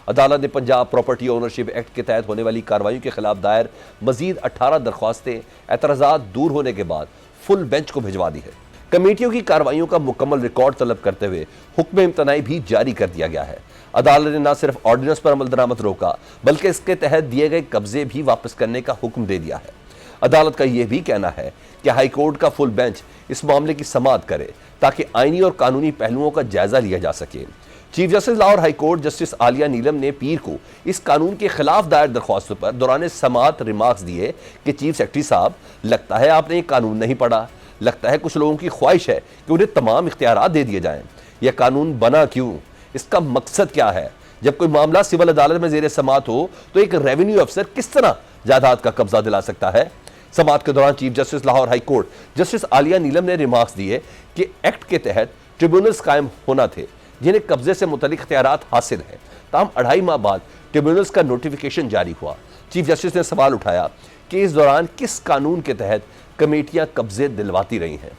अदालत ने पंजाब प्रॉपर्टी ओनरशिप एक्ट के तहत होने वाली कार्रवाई के खिलाफ दायर मजीद 18 दरख्वास्तें एतराज़ात दूर होने के बाद फुल बेंच को भिजवा दी है। कमेटियों की कार्रवाइयों का मुकम्मल रिकॉर्ड तलब करते हुए हुक्म इम्तनाई भी जारी कर दिया गया है। अदालत ने न सिर्फ ऑर्डिनेंस पर अमल दरामद रोका बल्कि इसके तहत दिए गए कब्जे भी वापस करने का हुक्म दे दिया है। अदालत का यह भी कहना है कि हाई कोर्ट का फुल बेंच इस मामले की समाअत करे ताकि आईनी और कानूनी पहलुओं का जायजा लिया जा सके। Chief justice Lahore high court justice Aalia Neelum ने पीर को इस कानून के खिलाफ दायर दरख्वास्तों पर दौरान समाअत रिमार्क्स दिए कि चीफ सेक्रेटरी साहब, लगता है आपने ये कानून नहीं पढ़ा। लगता है कुछ लोगों की ख्वाहिश है कि उन्हें तमाम इख्तियारात दे दिए जाएं। यह कानून बना क्यों? इसका मकसद क्या है? जब कोई मामला सिविल अदालत में जेर समाअत हो तो एक रेवेन्यू अफसर किस तरह जायदाद का कब्जा दिला सकता है? समाअत के दौरान chief justice Lahore high court justice Aalia Neelum ने रिमार्क्स दिए कि एक्ट के तहत ट्रिब्यूनल्स कायम होना थे जिन्हें कब्जे से मुतल्लिक इख्तियारात हासिल हैं। ताहम 2.5 माह बाद ट्रिब्यूनल्स का नोटिफिकेशन जारी हुआ। चीफ जस्टिस ने सवाल उठाया कि इस दौरान किस कानून के तहत कमेटियां कब्जे दिलवाती रही हैं।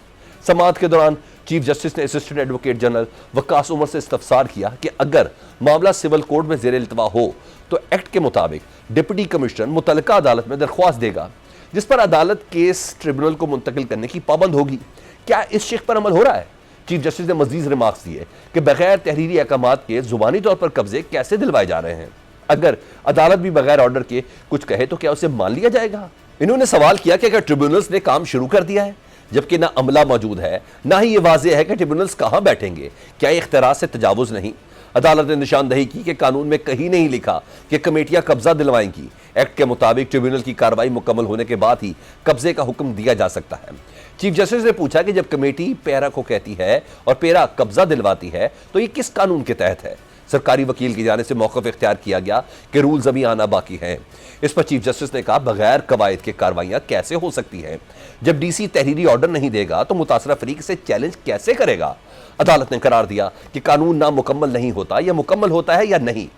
समाअत के दौरान चीफ जस्टिस ने assistant advocate general Waqas Umar से इस्तफसार किया कि अगर मामला सिविल कोर्ट में जेर इल्तवा हो तो एक्ट के मुताबिक डिप्टी कमिश्नर मुतल्लिका अदालत में दरख्वास्त देगा जिस पर अदालत केस ट्रिब्यूनल को मुंतकिल करने की पाबंद होगी। क्या इस शिक पर अमल हो रहा है? चीफ जस्टिस ने मजीद रिमार्क्स दिए कि बगैर तहरीरी अहकामात के जुबानी तौर पर कब्जे कैसे दिलवाए जा रहे हैं। अगर अदालत भी बगैर ऑर्डर के कुछ कहे तो क्या उसे मान लिया जाएगा? इन्होंने सवाल किया कि अगर ट्रिब्यूनल्स ने काम शुरू कर दिया है जबकि ना अमला मौजूद है ना ही ये वाज़ेह है कि ट्रिब्यूनल्स कहां बैठेंगे, क्या ये इख्तियार से तजावुज नहीं? अदालत ने निशानदही की कि कानून में कहीं नहीं लिखा कि कमेटियां कब्जा दिलवाएंगी। एक्ट के मुताबिक ट्रिब्यूनल की कार्रवाई मुकम्मल होने के बाद ही कब्जे का हुक्म दिया जा सकता है। चीफ जस्टिस ने पूछा कि जब कमेटी पैरा को कहती है और पैरा कब्जा दिलवाती है तो ये किस कानून के तहत है? सरकारी वकील की जाने से मौक़िफ़ इख्तियार किया गया कि रूल्स अभी आना बाकी हैं। इस पर चीफ जस्टिस ने कहा, बगैर कवायद के कार्रवाइयां कैसे हो सकती हैं? जब डीसी तहरीरी ऑर्डर नहीं देगा तो मुतासरा फरीक से चैलेंज कैसे करेगा? अदालत ने करार दिया कि कानून ना मुकम्मल नहीं होता या मुकम्मल होता है या नहीं।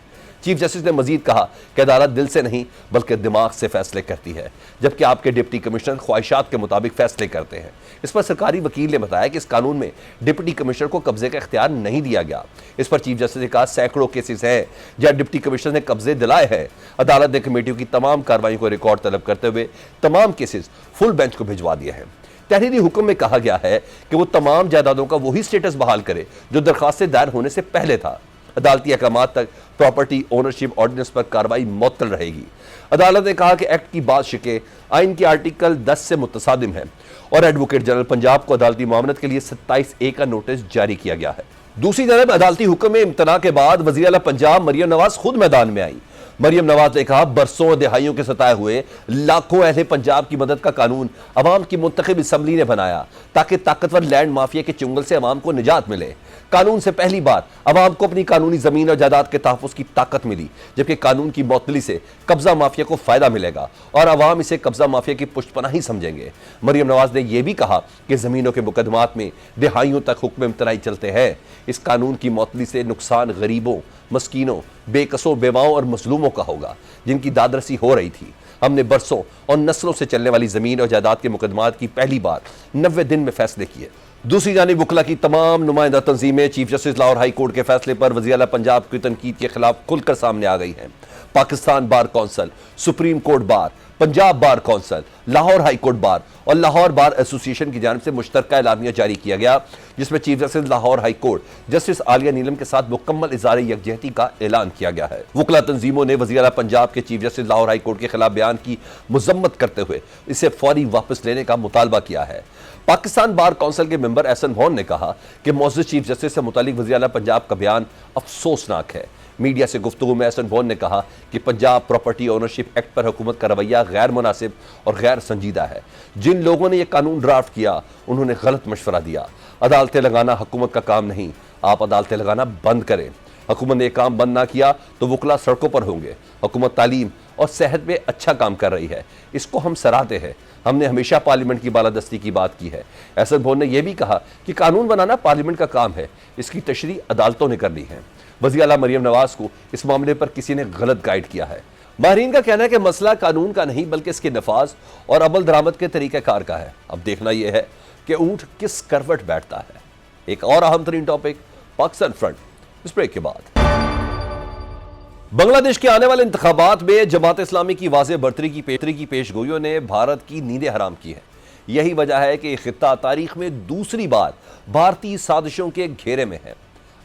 चीफ जस्टिस ने मजीद कहा कि अदालत दिल से नहीं बल्कि दिमाग से फैसले करती है, जबकि आपके डिप्टी कमिश्नर ख्वाहिशात के मुताबिक फैसले करते हैं। इस पर सरकारी वकील ने बताया कि इस कानून में डिप्टी कमिश्नर को कब्जे का इख्तियार नहीं दिया गया। इस पर चीफ जस्टिस ने कहा, सैकड़ों केसेस हैं जहां डिप्टी कमिश्नर ने कब्जे दिलाए हैं। अदालत ने कमेटियों की तमाम कार्रवाई को रिकॉर्ड तलब करते हुए तमाम केसेस फुल बेंच को भिजवा दिए हैं। तहरीरी हुक्म में कहा गया है कि वो तमाम जायदादों का वही स्टेटस बहाल करे जो दरखास्तें दायर होने से पहले था। अदालती अहकामात तक प्रॉपर्टी ओनरशिप ऑर्डिनेंस पर कार्रवाई मुअत्तल रहेगी। अदालत ने कहा कि एक्ट की बात शिकें आइन के आर्टिकल 10 से मुतसादिम है और एडवोकेट जनरल पंजाब को अदालती मामलत के लिए 27A का नोटिस जारी किया गया है। दूसरी तरफ अदालती हुक्म में इम्तना के बाद वज़ीर आला पंजाब मरियम नवाज खुद मैदान में आई। मरियम नवाज ने कहा, बरसों दिहाइयों के सताए हुए लाखों अहले पंजाब की मदद का कानून अवाम की मुंतखब असम्बली ने बनाया ताकि ताकतवर लैंड माफिया के चुंगल से अवाम को निजात मिले। कानून से पहली बार अवाम को अपनी कानूनी जमीन और जायदाद के तहफ़्फ़ुज़ की ताकत मिली, जबकि कानून की मअतली से कब्जा माफिया को फायदा मिलेगा और अवाम इसे कब्जा माफिया की पुष्टपनाही समझेंगे। मरियम नवाज ने यह भी कहा कि जमीनों के मुकदमात में दिहाइयों तक हुक्म इम्तनाई चलते हैं। इस कानून की मअतली से नुकसान गरीबों, मस्कीनों, बेकसों, बेवाओं और मजलूमों का होगा जिनकी दादरसी हो रही थी। हमने बरसों और नस्लों से चलने वाली जमीन और जायदाद के मुकदमात की पहली बार 90 दिन में फैसले किए। दूसरी जानिब वकला की तमाम नुमाइंदा तंजीमें chief justice Lahore high court के फैसले पर वज़ीर आला पंजाब की तनकीद के खिलाफ खुलकर सामने आ गई हैं। Pakistan bar council, supreme court bar, Punjab bar council, Lahore high court bar और लाहौर बार एसोसिएशन की जानिब से मुश्तरका एलामिया जारी किया गया, जिसमें chief justice Lahore high court justice Aalia Neelum के साथ मुकम्मल इज़हार यकजहती का ऐलान किया गया है। वकला तंजीमों ने वज़ीर आला पंजाब के chief justice Lahore high court के खिलाफ बयान की मजम्मत करते हुए इसे फौरी वापस लेने का मुतालबा किया है। पाकिस्तान बार कौंसिल के मेंबर एहसन भौन ने कहा कि मौजूद चीफ जस्टिस से मुतालिक वज़ीर आला पंजाब का बयान अफसोसनाक है। मीडिया से गुफ्तगू में एहसन भौन ने कहा कि पंजाब प्रॉपर्टी ओनरशिप एक्ट पर हुकूमत का रवैया गैर मुनासिब और गैर संजीदा है। जिन लोगों ने यह कानून ड्राफ्ट किया उन्होंने गलत मशवरा दिया। अदालतें लगाना हुकूमत का काम नहीं, आप अदालतें लगाना बंद करें। हुकूमत ने यह काम बंद ना किया तो वकला सड़कों पर होंगे। हुकूमत तालीम और सेहत में अच्छा काम कर रही है, इसको हम सराहते हैं। हमने हमेशा पार्लियामेंट की बालादस्ती की बात की है। एहसन भौन ने यह भी कहा कि कानून बनाना पार्लियामेंट का काम है, इसकी तशरीह अदालतों ने करनी है। वज़ीर आला मरियम नवाज को इस मामले पर किसी ने गलत गाइड किया है। माहिरीन का कहना है कि मसला कानून का नहीं बल्कि इसके नफाज और अमल दरामद के तरीक़ाकार का है। अब देखना यह है कि ऊंट किस करवट बैठता है। एक और अहम तरीन टॉपिक, पाकिस्तान फ्रंट, इस ब्रेक के बाद। बांग्लादेश के आने वाले इंतखाबात में जमात इस्लामी की वाज़ेह बर्तरी की पेशगोइयों ने भारत की नींदें हराम की है। यही वजह है कि खित्ता तारीख में दूसरी बार भारतीय साजिशों के घेरे में है।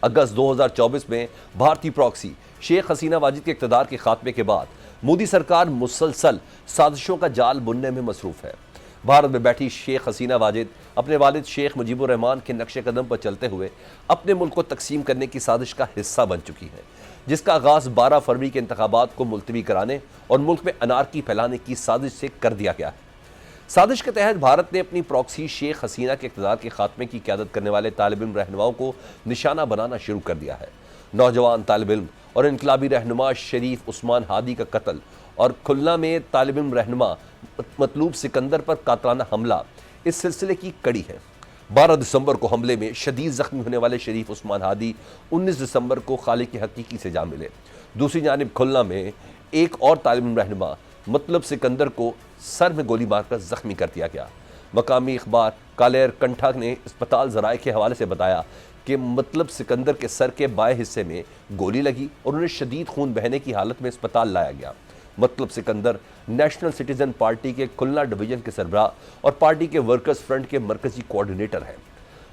अगस्त 2024 में भारतीय प्रॉक्सी शेख हसीना वाजिद के इक़्तिदार के खात्मे के बाद मोदी सरकार मुसलसल साजिशों का जाल बुनने में मसरूफ है। भारत में बैठी शेख हसीना वाजिद अपने वालिद शेख मुजीबुर रहमान के नक्शे कदम पर चलते हुए अपने मुल्क को तकसीम करने की साजिश का हिस्सा बन चुकी है, जिसका आगाज 12 फरवरी के इंतखाबात को मुलतवी कराने और मुल्क में अनारकी फैलाने की साजिश से कर दिया गया है। साजिश के तहत भारत ने अपनी प्रॉक्सी शेख हसीना के इक़्तिदार के खात्मे की क़यादत करने वाले तालिब इल्म रहनुमाओं को निशाना बनाना शुरू कर दिया है। नौजवान तालिब इल्म और इनकलाबी रहनुमा शरीफ उस्मान हादी का कत्ल और खुलना में तालिब इल्म रहनुमा मतलूब सिकंदर पर कातलाना हमला इस सिलसिले की कड़ी है। 12 दिसंबर को हमले में शदीद जख्मी होने वाले शरीफ उस्मान हादी 19 दिसंबर को खालिक हकीकी से जा मिले। दूसरी जानिब खुलना में एक और तालिब इल्म रहनुमा मतलब सिकंदर को सर में गोली मारकर जख्मी कर दिया गया। मकामी अखबार कालेर कंठा ने अस्पताल ज़राए के हवाले से बताया कि मतलब सिकंदर के सर के बाएं हिस्से में गोली लगी और उन्हें शदीद खून बहने की हालत में अस्पताल लाया गया। मतलब सिकंदर नेशनल सिटीजन पार्टी के खुलना डिवीजन के सरबराह और पार्टी के वर्कर्स फ्रंट के मरकजी कोऑर्डिनेटर हैं।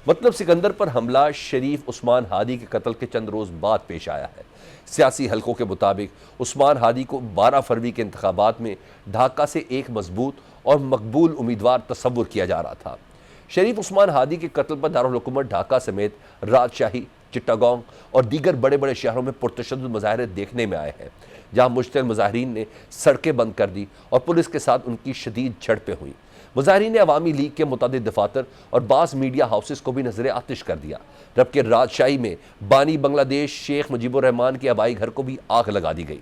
मतलब सिकंदर पर हमला शरीफ उस्मान हादी के कत्ल के चंद रोज़ बाद पेश आया है। सियासी हलकों के मुताबिक उस्मान हादी को 12 फरवरी के इंतखाबात में ढाका से एक मजबूत और मकबूल उम्मीदवार तस्वुर किया जा रहा था। शरीफ उस्मान हादी के कत्ल पर दारुल हुकूमत ढाका समेत राजशाही, चिट्टागोंग और दीगर बड़े बड़े शहरों में पुरतशद्दुद मुजाहरे देखने में आए हैं, जहां मुश्तिल मुजाहरीन ने सड़कें बंद कर दी और पुलिस के साथ उनकी शदीद झड़पें हुई। मुजाहरीन ने अवामी लीग के मुतादिद दफातर और बास मीडिया हाउसेस को भी नजर आतिश कर दिया, जबकि राजशाही में बानी बांग्लादेश शेख मुजीबुर रहमान के आबाई घर को भी आग लगा दी गई।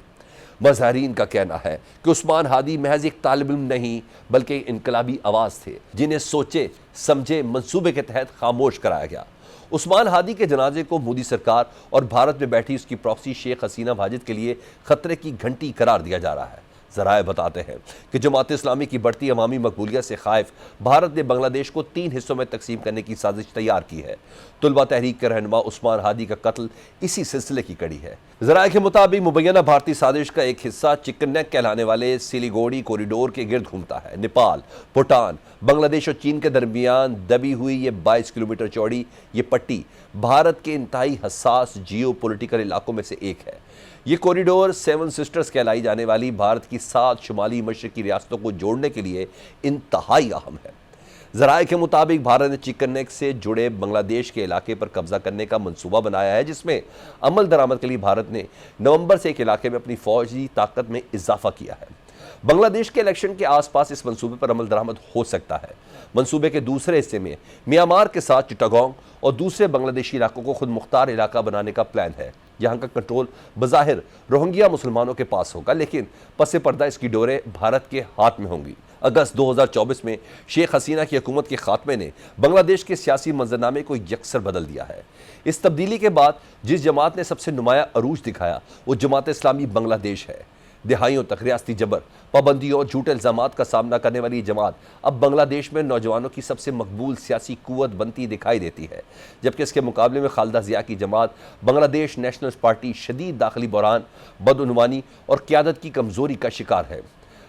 मुजाहरीन का कहना है कि उस्मान हादी महज एक तालिब इल्म नहीं बल्कि इनकलाबी आवाज़ थे, जिन्हें सोचे समझे मंसूबे के तहत खामोश कराया गया। उस्मान हादी के जनाजे को मोदी सरकार और भारत में बैठी उसकी प्रॉक्सी शेख हसीना वाजिद के लिए खतरे की घंटी करार दिया जा रहा है। ज़राए बताते हैं कि जमात इस्लामी की बढ़ती अवामी मकबूलियत से खाइफ भारत ने बांग्लादेश को 3 हिस्सों में तकसीम करने की साजिश तैयार की है। तुलबा तहरीक के रहनुमा उस्मान हादी का कत्ल इसी सिलसिले की कड़ी है। ज़राए के मुताबिक मुबैना भारतीय साजिश का एक हिस्सा चिकन नेक कहलाने वाले सिलीगुड़ी कॉरिडोर के गिर्द घूमता है। नेपाल, भूटान, बांग्लादेश और चीन के दरमियान दबी हुई ये 22 किलोमीटर चौड़ी ये पट्टी भारत के इंतहाई हसास जियो पोलिटिकल इलाकों में से एक है। ये कॉरिडोर 7 सिस्टर्स कहलाई जाने वाली भारत की 7 शुमाली मशरकी रियासतों को जोड़ने के लिए इंतहाई अहम है। ज़राए के मुताबिक भारत ने चिकन नेक से जुड़े बांग्लादेश के इलाके पर कब्जा करने का मंसूबा बनाया है, जिसमें अमल दरामद के लिए भारत ने नवंबर से एक इलाके में अपनी फौजी ताकत में इजाफा किया है। बांग्लादेश के इलेक्शन के आसपास इस मंसूबे पर अमल दरामद हो सकता है। मंसूबे के दूसरे हिस्से में म्यांमार के साथ चिट्टागोंग और दूसरे बांग्लादेशी इलाकों को खुद मुख्तार इलाका बनाने का प्लान है, जहां का कंट्रोल बज़ाहिर रोहिंग्या मुसलमानों के पास होगा, लेकिन पसे पर्दा इसकी डोरें भारत के हाथ में होंगी। अगस्त 2024 में शेख हसीना की हुकूमत के खात्मे ने बांग्लादेश के सियासी मंजरनामे को यकसर बदल दिया है। इस तब्दीली के बाद जिस जमात ने सबसे नुमाया अरूज दिखाया वो जमात इस्लामी बांग्लादेश है। दिहाइयों तक रियासती जबर, पाबंदियों और झूठे इल्जामात का सामना करने वाली ये जमात अब बांग्लादेश में नौजवानों की सबसे मकबूल सियासी कुव्वत बनती दिखाई देती है, जबकि इसके मुकाबले में खालिदा जिया की जमात बांग्लादेश नेशनल पार्टी शदीद दाखिली बहरान, बदउनवानी और क़यादत की कमज़ोरी का शिकार है।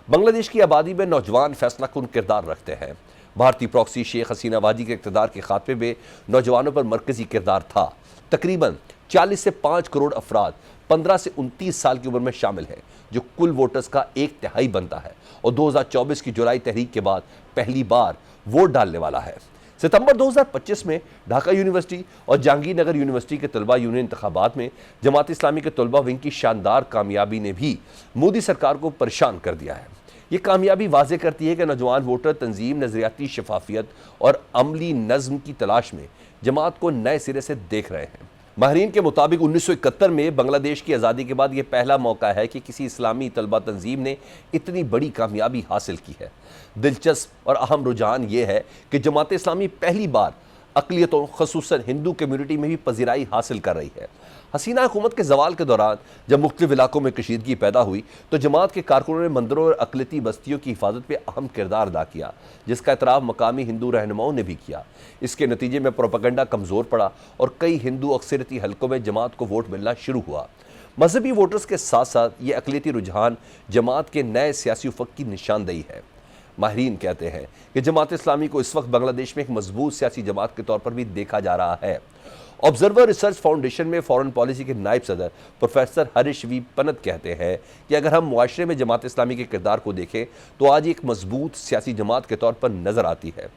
बांग्लादेश की आबादी में नौजवान फैसलाकुन किरदार रखते हैं। भारतीय प्रॉक्सी शेख हसीना वादी के इक़्तिदार के खात्मे में नौजवानों पर मरकजी किरदार था। तकरीबन 40 से 5 करोड़ अफराद 15 से 29 साल की उम्र में शामिल हैं, जो कुल वोटर्स का 1/3 बनता है और 2024 की जुलाई तहरीक के बाद पहली बार वोट डालने वाला है। सितंबर 2025 में ढाका यूनिवर्सिटी और जहांगीरनगर यूनिवर्सिटी के तलबा यूनियन इंतखाबात में जमात इस्लामी के तलबा विंग की शानदार कामयाबी ने भी मोदी सरकार को परेशान कर दिया है। ये कामयाबी वाज़े करती है कि नौजवान वोटर तंजीम, नजरियाती शफाफियत और अमली नज़्म की तलाश में जमात को नए सिरे से देख रहे हैं। माहरीन के मुताबिक 1971 में बांग्लादेश की आज़ादी के बाद यह पहला मौका है कि किसी इस्लामी तलबा तंजीम ने इतनी बड़ी कामयाबी हासिल की है। दिलचस्प और अहम रुझान ये है कि जमात इस्लामी पहली बार अक़लियतों ख़ुसूसन हिंदू कम्यूनिटी में भी पजीराई हासिल कर रही है। हसीना हुकूमत के जवाल के दौरान जब मुख्तलिफ इलाकों में कशीदगी पैदा हुई तो जमात के कारकुनों ने मंदिरों और अक़लियती बस्तियों की हिफाजत में अहम किरदार अदा किया, जिसका एतराफ़ मकामी हिंदू रहनुमाओं ने भी किया। इसके नतीजे में प्रोपेगेंडा कमज़ोर पड़ा और कई हिंदू अक्सरियती हलकों में जमात को वोट मिलना शुरू हुआ। मजहबी वोटर्स के साथ साथ ये अक़लियती रुझान जमात के नए सियासी उफ़क़ की निशानदेही है। माहिरीन कहते हैं कि जमात इस्लामी को इस वक्त बांग्लादेश में एक मजबूत सियासी जमात के तौर पर भी देखा जा रहा है। ऑब्जर्वर रिसर्च फाउंडेशन में फॉरेन पॉलिसी के नायब सदर प्रोफेसर हरीश वी पन्नत कहते हैं कि अगर हम मुआशरे में जमात इस्लामी के किरदार को देखें तो आज एक मजबूत सियासी जमात के तौर पर नजर आती है।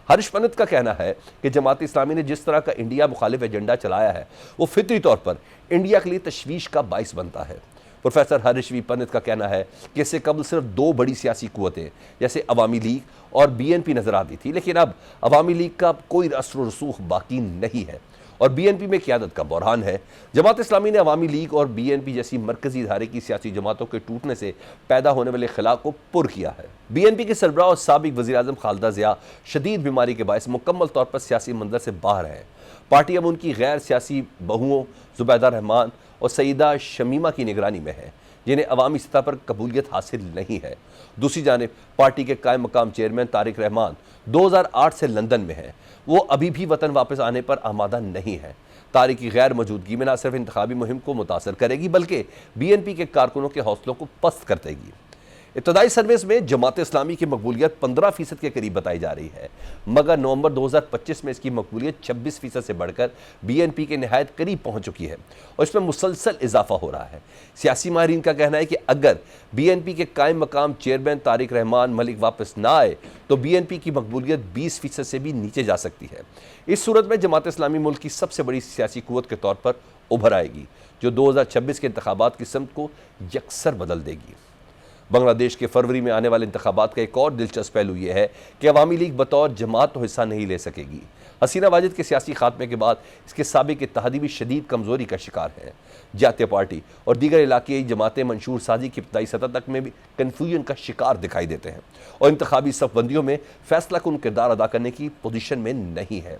हरीश पन्नत का कहना है कि जमात इस्लामी ने जिस तरह का इंडिया मुखालिफ एजेंडा चलाया है वो फितरी तौर पर इंडिया के लिए तशवीश का बाइस बनता है। प्रोफेसर हरीश वी पन्नत का कहना है कि इससे कबल सिर्फ दो बड़ी सियासी कुव्वतें जैसे अवामी लीग और बीएनपी नजर आती थी, लेकिन अब अवामी लीग का कोई असर रसूख बाकी नहीं है और बीएनपी में क़यादत का बहरान है। जमात इस्लामी ने अवामी लीग और बीएनपी जैसी मरकजी धारे की सियासी जमातों के टूटने से पैदा होने वाले खिला को पुर किया है। बीएनपी के सरबराह और साबिक वज़ीर-ए-आज़म खालिदा ज़िया शदीद बीमारी के बायस मुकम्मल तौर पर सियासी मंजर से बाहर है। पार्टी अब उनकी गैर सियासी बहुओं जुबैदा रहमान और सईदा शमीमा की निगरानी में है, जिन्हें अवामी सतह पर कबूलियत हासिल नहीं है। दूसरी जानिब पार्टी के कायम मकाम चेयरमैन तारिक रहमान 2008 से लंदन में है। वो अभी भी वतन वापस आने पर आमादा नहीं है। तारिक की गैर मौजूदगी में न सिर्फ इंतखाबी मुहिम को मुतासर करेगी बल्कि बीएनपी के कारकुनों के हौसलों को पस्त कर देगी। इब्तदाई सर्वेस में जमात इस्लामी की मकबूलियत 15% के करीब बताई जा रही है, मगर नवंबर 2025 में इसकी मकबूलियत 26% से बढ़कर बीएनपी के नहायत करीब पहुंच चुकी है और इसमें मुसलसल इजाफा हो रहा है। सियासी माहिरीन का कहना है कि अगर बीएनपी के कायम मकाम चेयरमैन तारिक रहमान मलिक वापस ना आए तो बीएनपी की मकबूलियत 20% से भी नीचे जा सकती है। इस सूरत में जमात इस्लामी मुल्क की सबसे बड़ी सियासी कुव्वत के तौर पर उभर आएगी, जो 2026 के इंतखाबात की समत को यकसर बदल देगी। बांग्लादेश के फरवरी में आने वाले इंतखाबात का एक और दिलचस्प पहलू यह है कि अवामी लीग बतौर जमात तो हिस्सा नहीं ले सकेगी। हसीना वाजिद के सियासी खात्मे के बाद इसके साबिक इत्तेहादी भी शदीद कमजोरी का शिकार है। जातीय पार्टी और दीगर इलाक़ाई जमातें मंशूर साजी की इब्तदाई सतह तक में भी कन्फ्यूजन का शिकार दिखाई देते हैं और इंतखाबी सफबंदियों में फैसला कुन किरदार अदा करने की पोजीशन में नहीं है।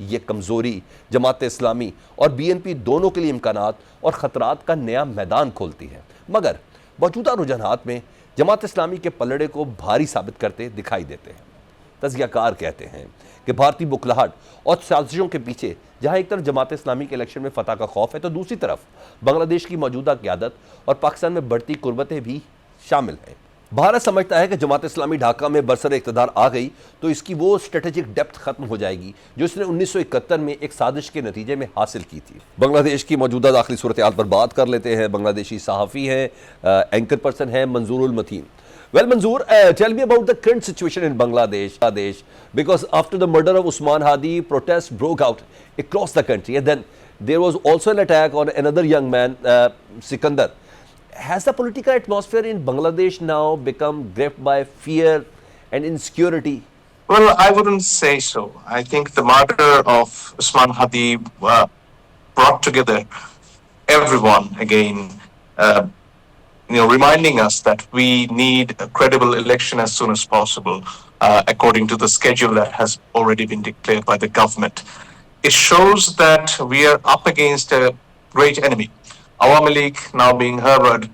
ये कमजोरी जमात इस्लामी और बीएनपी दोनों के लिए इम्कानात और ख़तरात का नया मैदान खोलती है, मगर मौजूदा रुझानात में जमात इस्लामी के पलड़े को भारी साबित करते दिखाई देते हैं। तज़कियाकार कहते हैं कि भारतीय बुखलाहट और साजिशों के पीछे जहां एक तरफ जमात इस्लामी के इलेक्शन में फतह का खौफ है तो दूसरी तरफ बांग्लादेश की मौजूदा क़यादत और पाकिस्तान में बढ़ती कुर्बतें भी शामिल हैं। भारत समझता है कि जमात इस्लामी ढाका में बरसर इक़्तिदार आ गई तो इसकी वो स्ट्रेटेजिक डेप्थ खत्म हो जाएगी जो इसने 1971 में एक साजिश के नतीजे में हासिल की थी। बांग्लादेश की मौजूदा दाखिली सूरत हाल पर बात कर लेते हैं। बांग्लादेशी सहाफ़ी हैं, एंकर पर्सन हैं Manzoorul Mateen. Well, Manzoor, tell me about the current situation in Bangladesh, because after the murder of Usman Hadi, protests broke out across the country, and then there was also an attack on another young man, Sikandar. Has the political atmosphere in Bangladesh now become gripped by fear and insecurity? Well, I wouldn't say so. I think the murder of Usman Hadi brought together everyone again. Reminding us that we need a credible election as soon as possible, according to the schedule that has already been declared by the government. It shows that we are up against a great enemy. Awami League now being harbored,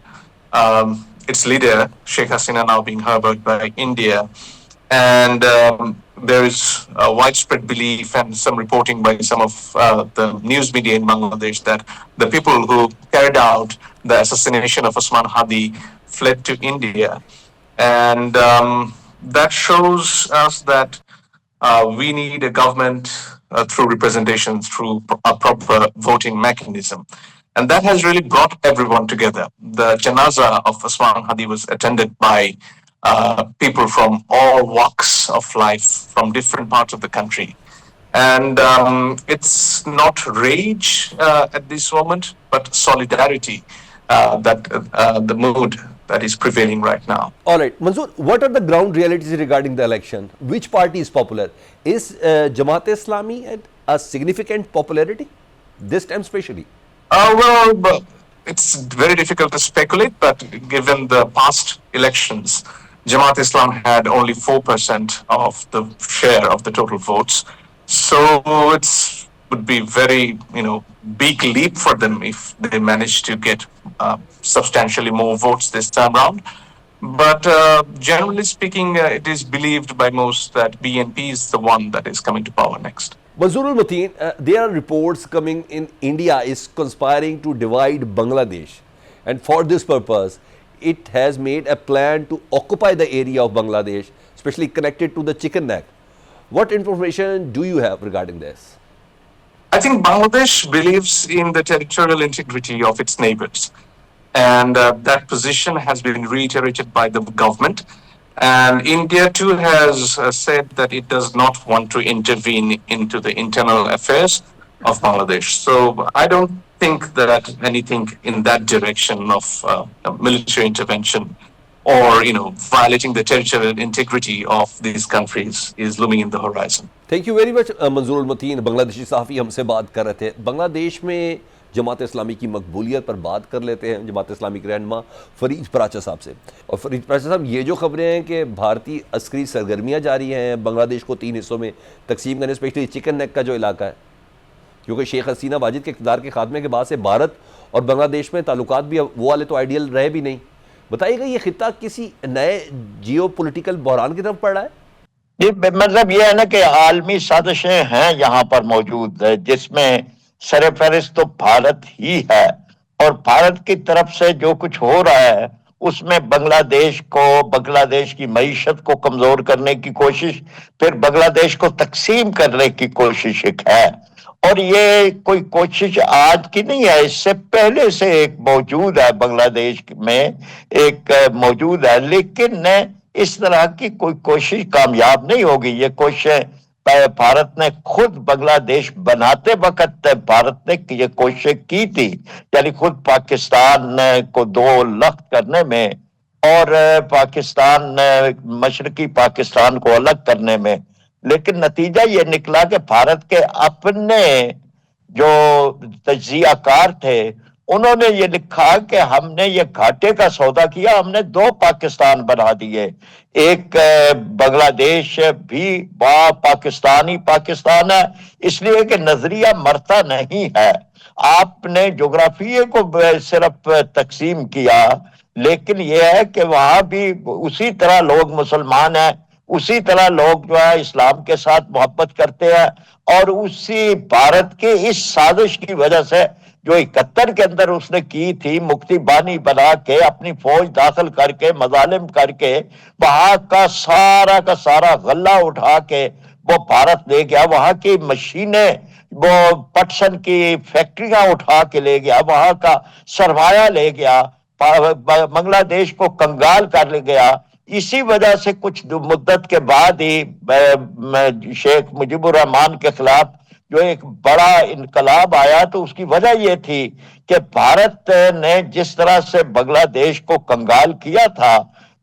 its leader, Sheikh Hasina, now being harbored by India. And there is a widespread belief and some reporting by some of the news media in Bangladesh that the people who carried out the assassination of Usman Hadi fled to India. And that shows us that we need a government through representation, through a proper voting mechanism. And that has really brought everyone together. The janaza of Usman Hadi was attended by people from all walks of life, from different parts of the country. And it's not rage at this moment, but solidarity, the mood that is prevailing right now. All right, Manzoor, what are the ground realities regarding the election? Which party is popular? Is Jamaat Islami at a significant popularity this time especially? Well, it's very difficult to speculate, but given the past elections, Jamaat Islam had only 4% of the share of the total votes. So it would be very, big leap for them if they manage to get substantially more votes this time around. But generally speaking, it is believed by most that BNP is the one that is coming to power next. Manzoorul Mateen, there are reports coming in India is conspiring to divide Bangladesh, and for this purpose, it has made a plan to occupy the area of Bangladesh especially connected to the chicken neck. What information do you have regarding this? I think Bangladesh believes in the territorial integrity of its neighbors. And that position has been reiterated by the government. And India too has said that it does not want to intervene into the internal affairs of Bangladesh. So I don't think that anything in that direction of military intervention or violating the territorial integrity of these countries is looming in the horizon. Thank you very much Manzurul Matin Bangladeshi सहाफ़ी हमसे बात कर रहे थे। बांग्लादेश में जमात इस्लामी की मकबूलियत पर बात कर लेते हैं जमात इस्लामी के रहनुमा फरीद पराचा साहब से। और फरीद पराचा साहब, ये जो खबरें हैं कि भारतीय अस्करी सरगर्मियाँ जारी हैं बांग्लादेश को 3 हिस्सों में तकसीम करने, स्पेशली चिकन नेक का जो इलाका है, क्योंकि शेख हसीना वाजिद के इक़्तिदार के खात्मे के बाद से भारत और बांग्लादेश में ताल्लुकात भी वो वाले तो आइडियल रहे भी नहीं। बताइएगा ये खित्ता किसी नए जियो पोलिटिकल बहरान की तरफ पड़ रहा है? ये मतलब ये है ना कि आलमी साजिशें हैं यहाँ पर मौजूद है, जिसमें सरफहरिस्त तो भारत ही है और भारत की तरफ से जो कुछ हो रहा है उसमें बांग्लादेश की मईशत को कमजोर करने की कोशिश, फिर बांग्लादेश को तकसीम करने की कोशिश एक है। और ये कोई कोशिश आज की नहीं है, इससे पहले से एक मौजूद है, बांग्लादेश में एक मौजूद है, लेकिन इस तरह की कोई कोशिश कामयाब नहीं होगी। ये कोशिशें भारत ने खुद बांग्लादेश बनाते वक्त भारत ने ये कोशिश की थी, यानी खुद पाकिस्तान को 2 अलग करने में और पाकिस्तान मशरकी पाकिस्तान को अलग करने में, लेकिन नतीजा ये निकला कि भारत के अपने जो तज्जियाकार थे उन्होंने ये लिखा कि हमने ये घाटे का सौदा किया, हमने 2 पाकिस्तान बना दिए, एक बांग्लादेश भी पाकिस्तान है, इसलिए कि नजरिया मरता नहीं है। आपने जोग्राफिये को सिर्फ तकसीम किया, लेकिन यह है कि वहां भी उसी तरह लोग मुसलमान हैं, उसी तरह लोग जो है इस्लाम के साथ मोहब्बत करते हैं, और उसी भारत के इस साजिश की वजह से जो 71 के अंदर उसने की थी, मुक्ति बानी बना के अपनी फौज दाखिल करके मजालिम करके वहां का सारा गल्ला उठा के वो भारत ले गया, वहां की मशीनें, वो पटसन की फैक्ट्रियां उठा के ले गया, वहां का सरमाया ले गया, बांग्लादेश को कंगाल कर ले गया। इसी वजह से कुछ मुद्दत के बाद ही शेख मुजीबुर रहमान के खिलाफ जो एक बड़ा इनकलाब आया, तो उसकी वजह यह थी कि भारत ने जिस तरह से बांग्लादेश को कंगाल किया था,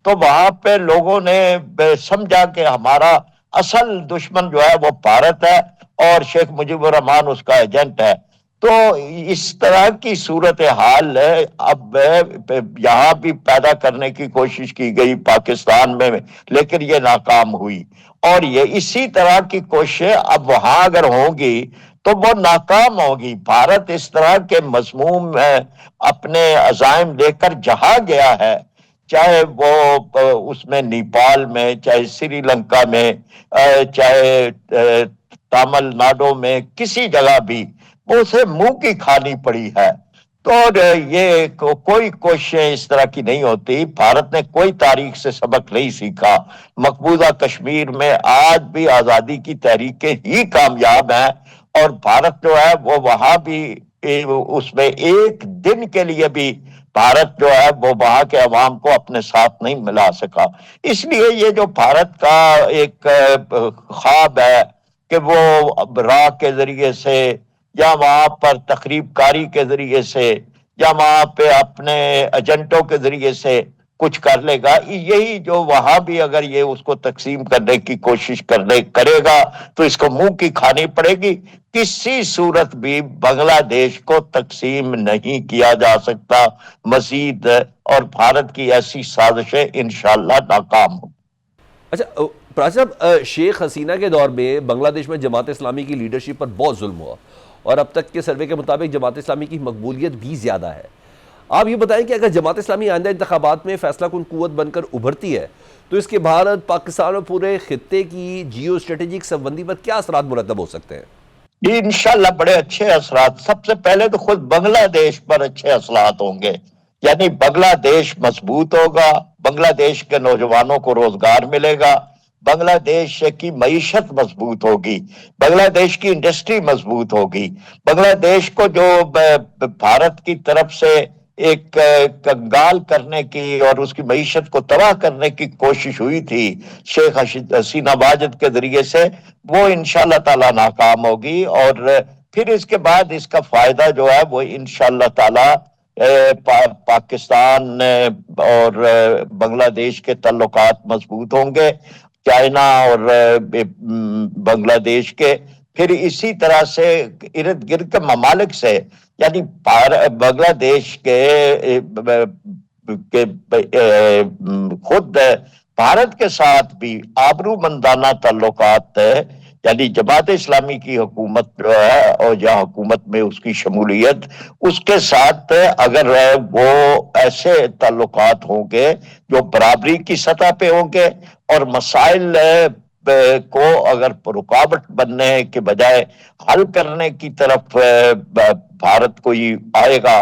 तो वहां पे लोगों ने समझा कि हमारा असल दुश्मन जो है वो भारत है और शेख मुजीबुर रहमान उसका एजेंट है। तो इस तरह की सूरत हाल अब यहाँ भी पैदा करने की कोशिश की गई पाकिस्तान में, लेकिन ये नाकाम हुई, और ये इसी तरह की कोशिशें अब वहां अगर होंगी तो वो नाकाम होगी। भारत इस तरह के मजमूम अपने अज़ाइम लेकर जहां गया है, चाहे वो उसमें नेपाल में, चाहे श्रीलंका में, चाहे तमिलनाडु में, किसी जगह भी वो उसे मुंह की खानी पड़ी है। तो ये कोई कोशिशें इस तरह की नहीं होती। भारत ने कोई तारीख से सबक नहीं सीखा। मकबूजा कश्मीर में आज भी आजादी की तहरीकें ही कामयाब हैं, और भारत जो है वो वहां भी उसमें एक दिन के लिए भी भारत जो है वो वहां के अवाम को अपने साथ नहीं मिला सका। इसलिए ये जो भारत का एक ख्वाब है कि वो राह के जरिए से या वहां पर तकरीबकारी के जरिए से या वहां पे अपने एजेंटों के जरिए से कुछ कर लेगा, यही जो वहां भी अगर ये उसको तकसीम करने की कोशिश करेगा तो इसको मुंह की खानी पड़ेगी। किसी सूरत भी बांग्लादेश को तकसीम नहीं किया जा सकता मजीद, और भारत की ऐसी साजिशें इंशाअल्लाह नाकाम हो। अच्छा पराचा साहब, शेख हसीना के दौर में बांग्लादेश में जमात इस्लामी की लीडरशिप पर बहुत जुल्म हुआ, और अब तक के सर्वे के मुताबिक जमात इस्लामी की मकबूलियत भी ज़्यादा है। आप ये बताएं कि अगर जमात इस्लामी आइंदा इंतखाबात में फैसला कुन कुव्वत बनकर उभरती है, तो इसके भारत, पाकिस्तान और पूरे खित्ते की जियो स्ट्रेटेजिक संबंधी पर क्या असरात मुरतब हो सकते हैं? इंशाल्लाह बड़े अच्छे असरात। सबसे पहले तो खुद बांग्लादेश पर अच्छे असरात होंगे, यानी बांग्लादेश मजबूत होगा, बांग्लादेश के नौजवानों को रोजगार मिलेगा, बांग्लादेश की मईशत मजबूत होगी, बांग्लादेश की इंडस्ट्री मजबूत होगी। बांग्लादेश को जो भारत की तरफ से एक कंगाल करने की और उसकी मईशत को तबाह करने की कोशिश हुई थी शेख हसीना वाजिद के जरिए से, वो इंशाल्लाह ताला नाकाम होगी। और फिर इसके बाद इसका फायदा जो है वो इंशाल्लाह ताला पाकिस्तान और बांग्लादेश के ताल्लुकात मजबूत होंगे, चाइना और बांग्लादेश के। फिर इसी तरह से इर्द गिर्द के ममालिक से, यानी बांग्लादेश के खुद भारत के साथ भी आबरूमंदाना ताल्लुकात है, यानी जमात इस्लामी की हुकूमत जो है और या हुकूमत में उसकी शमूलियत, उसके साथ अगर वो ऐसे ताल्लुकात होंगे जो बराबरी की सतह पे होंगे और मसाइल को अगर रुकावट बनने के बजाय हल करने की तरफ भारत को ही आएगा,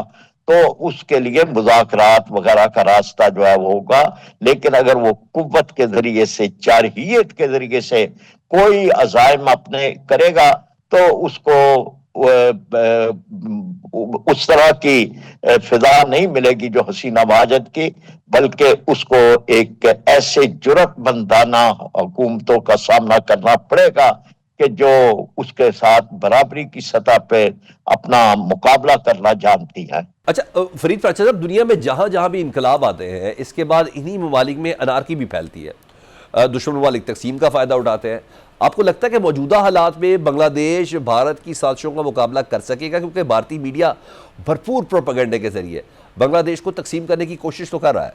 तो उसके लिए मुज़ाकरात वगैरह का रास्ता जो है वो होगा। लेकिन अगर वो कुव्वत के जरिए से, चारहियत के जरिए से कोई अज़ाइम अपने करेगा, तो उसको उस तरह की फिजा नहीं मिलेगी जो हसीना वाजिद की, बल्कि उसको एक ऐसे जुर्रतमंदाना हुकूमतों का सामना करना पड़ेगा कि जो उसके साथ बराबरी की सतह पे अपना मुकाबला करना जानती है। अच्छा फरीद पाचा साहब, दुनिया में जहां जहां भी इनकलाब आते हैं, इसके बाद इन्हीं ममालिक में अनारकी भी फैलती है, दुश्मन ममालिक तकसीम का फायदा उठाते हैं। आपको लगता है कि मौजूदा हालात में बांग्लादेश भारत की साजिशों का मुकाबला कर सकेगा? क्योंकि भारतीय मीडिया भरपूर प्रोपेगेंडे के जरिए बांग्लादेश को तकसीम करने की कोशिश तो कर रहा है।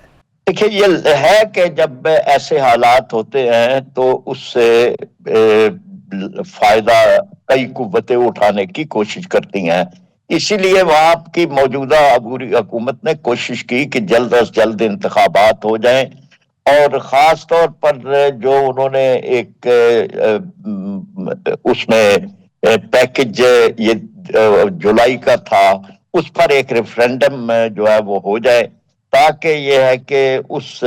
देखिए, ये है कि जब ऐसे हालात होते हैं तो उससे फायदा कई कुव्वतें उठाने की कोशिश करती हैं। इसीलिए वहां की मौजूदा अबूरी हुकूमत ने कोशिश की कि जल्द अज जल्द इंतखाबात हो जाएं, और खास तौर पर जो उन्होंने एक उसमें पैकेज ये जुलाई का था, उस पर एक रेफरेंडम जो है वो हो जाए, ताकि ये है कि उस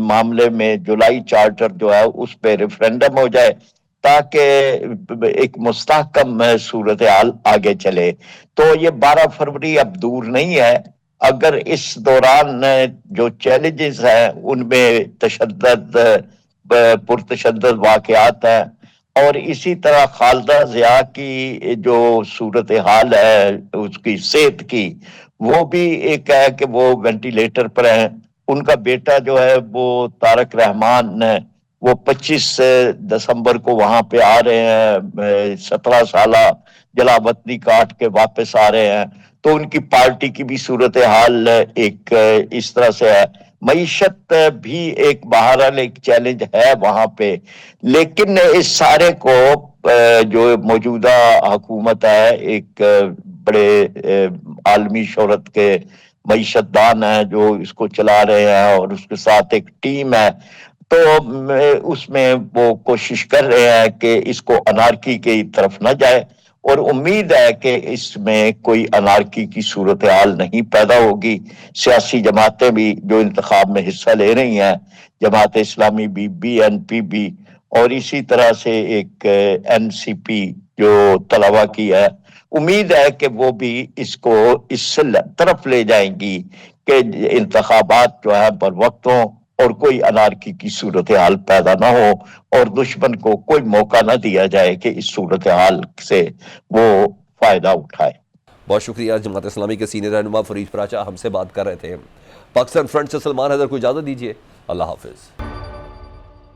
मामले में जुलाई चार्टर जो है उस पे रेफरेंडम हो जाए, ताकि एक मुस्तहकम सूरत हाल आगे चले। तो ये 12 फरवरी अब दूर नहीं है। अगर इस दौरान जो चैलेंजेस हैं उनमें पुरतशद्दद वाक़यात हैं, और इसी तरह खालिदा ज़िया की जो सूरत हाल है उसकी सेहत की, वो भी एक है कि वो वेंटिलेटर पर है। उनका बेटा जो है वो तारक रहमान है, वो 25 दिसंबर को वहां पे आ रहे हैं, 17 साला जलावतनी काट के वापस आ रहे हैं। तो उनकी पार्टी की भी सूरत हाल एक इस तरह से है। मईशत भी एक बहरहाल एक चैलेंज है वहां पे। लेकिन इस सारे को जो मौजूदा हुकूमत है, एक बड़े आलमी शोहरत के मईशतदान है जो इसको चला रहे हैं, और उसके साथ एक टीम है, तो उसमें वो कोशिश कर रहे हैं कि इसको अनारकी की तरफ न जाए, और उम्मीद है कि इसमें कोई अनारकी की सूरत हाल नहीं पैदा होगी। सियासी जमातें भी जो इंतखाब में हिस्सा ले रही हैं, जमात इस्लामी भी, BNP भी, और इसी तरह से एक NCP जो तलवा की है, उम्मीद है कि वो भी इसको इस तरफ ले जाएंगी कि इंतखाबात जो है बर वक्त हों और कोई अनारकी की सूरत हाल पैदा ना हो, और दुश्मन को कोई मौका ना दिया जाए कि इस सूरत हाल से वो फायदा उठाए। बहुत शुक्रिया। जमात इस्लामी के सीनियर रहनुमा फरीद पाचा हमसे बात कर रहे थे। पाकिस्तान फ्रंट से सलमान हैदर को इजाजत दीजिए। अल्लाह हाफिज।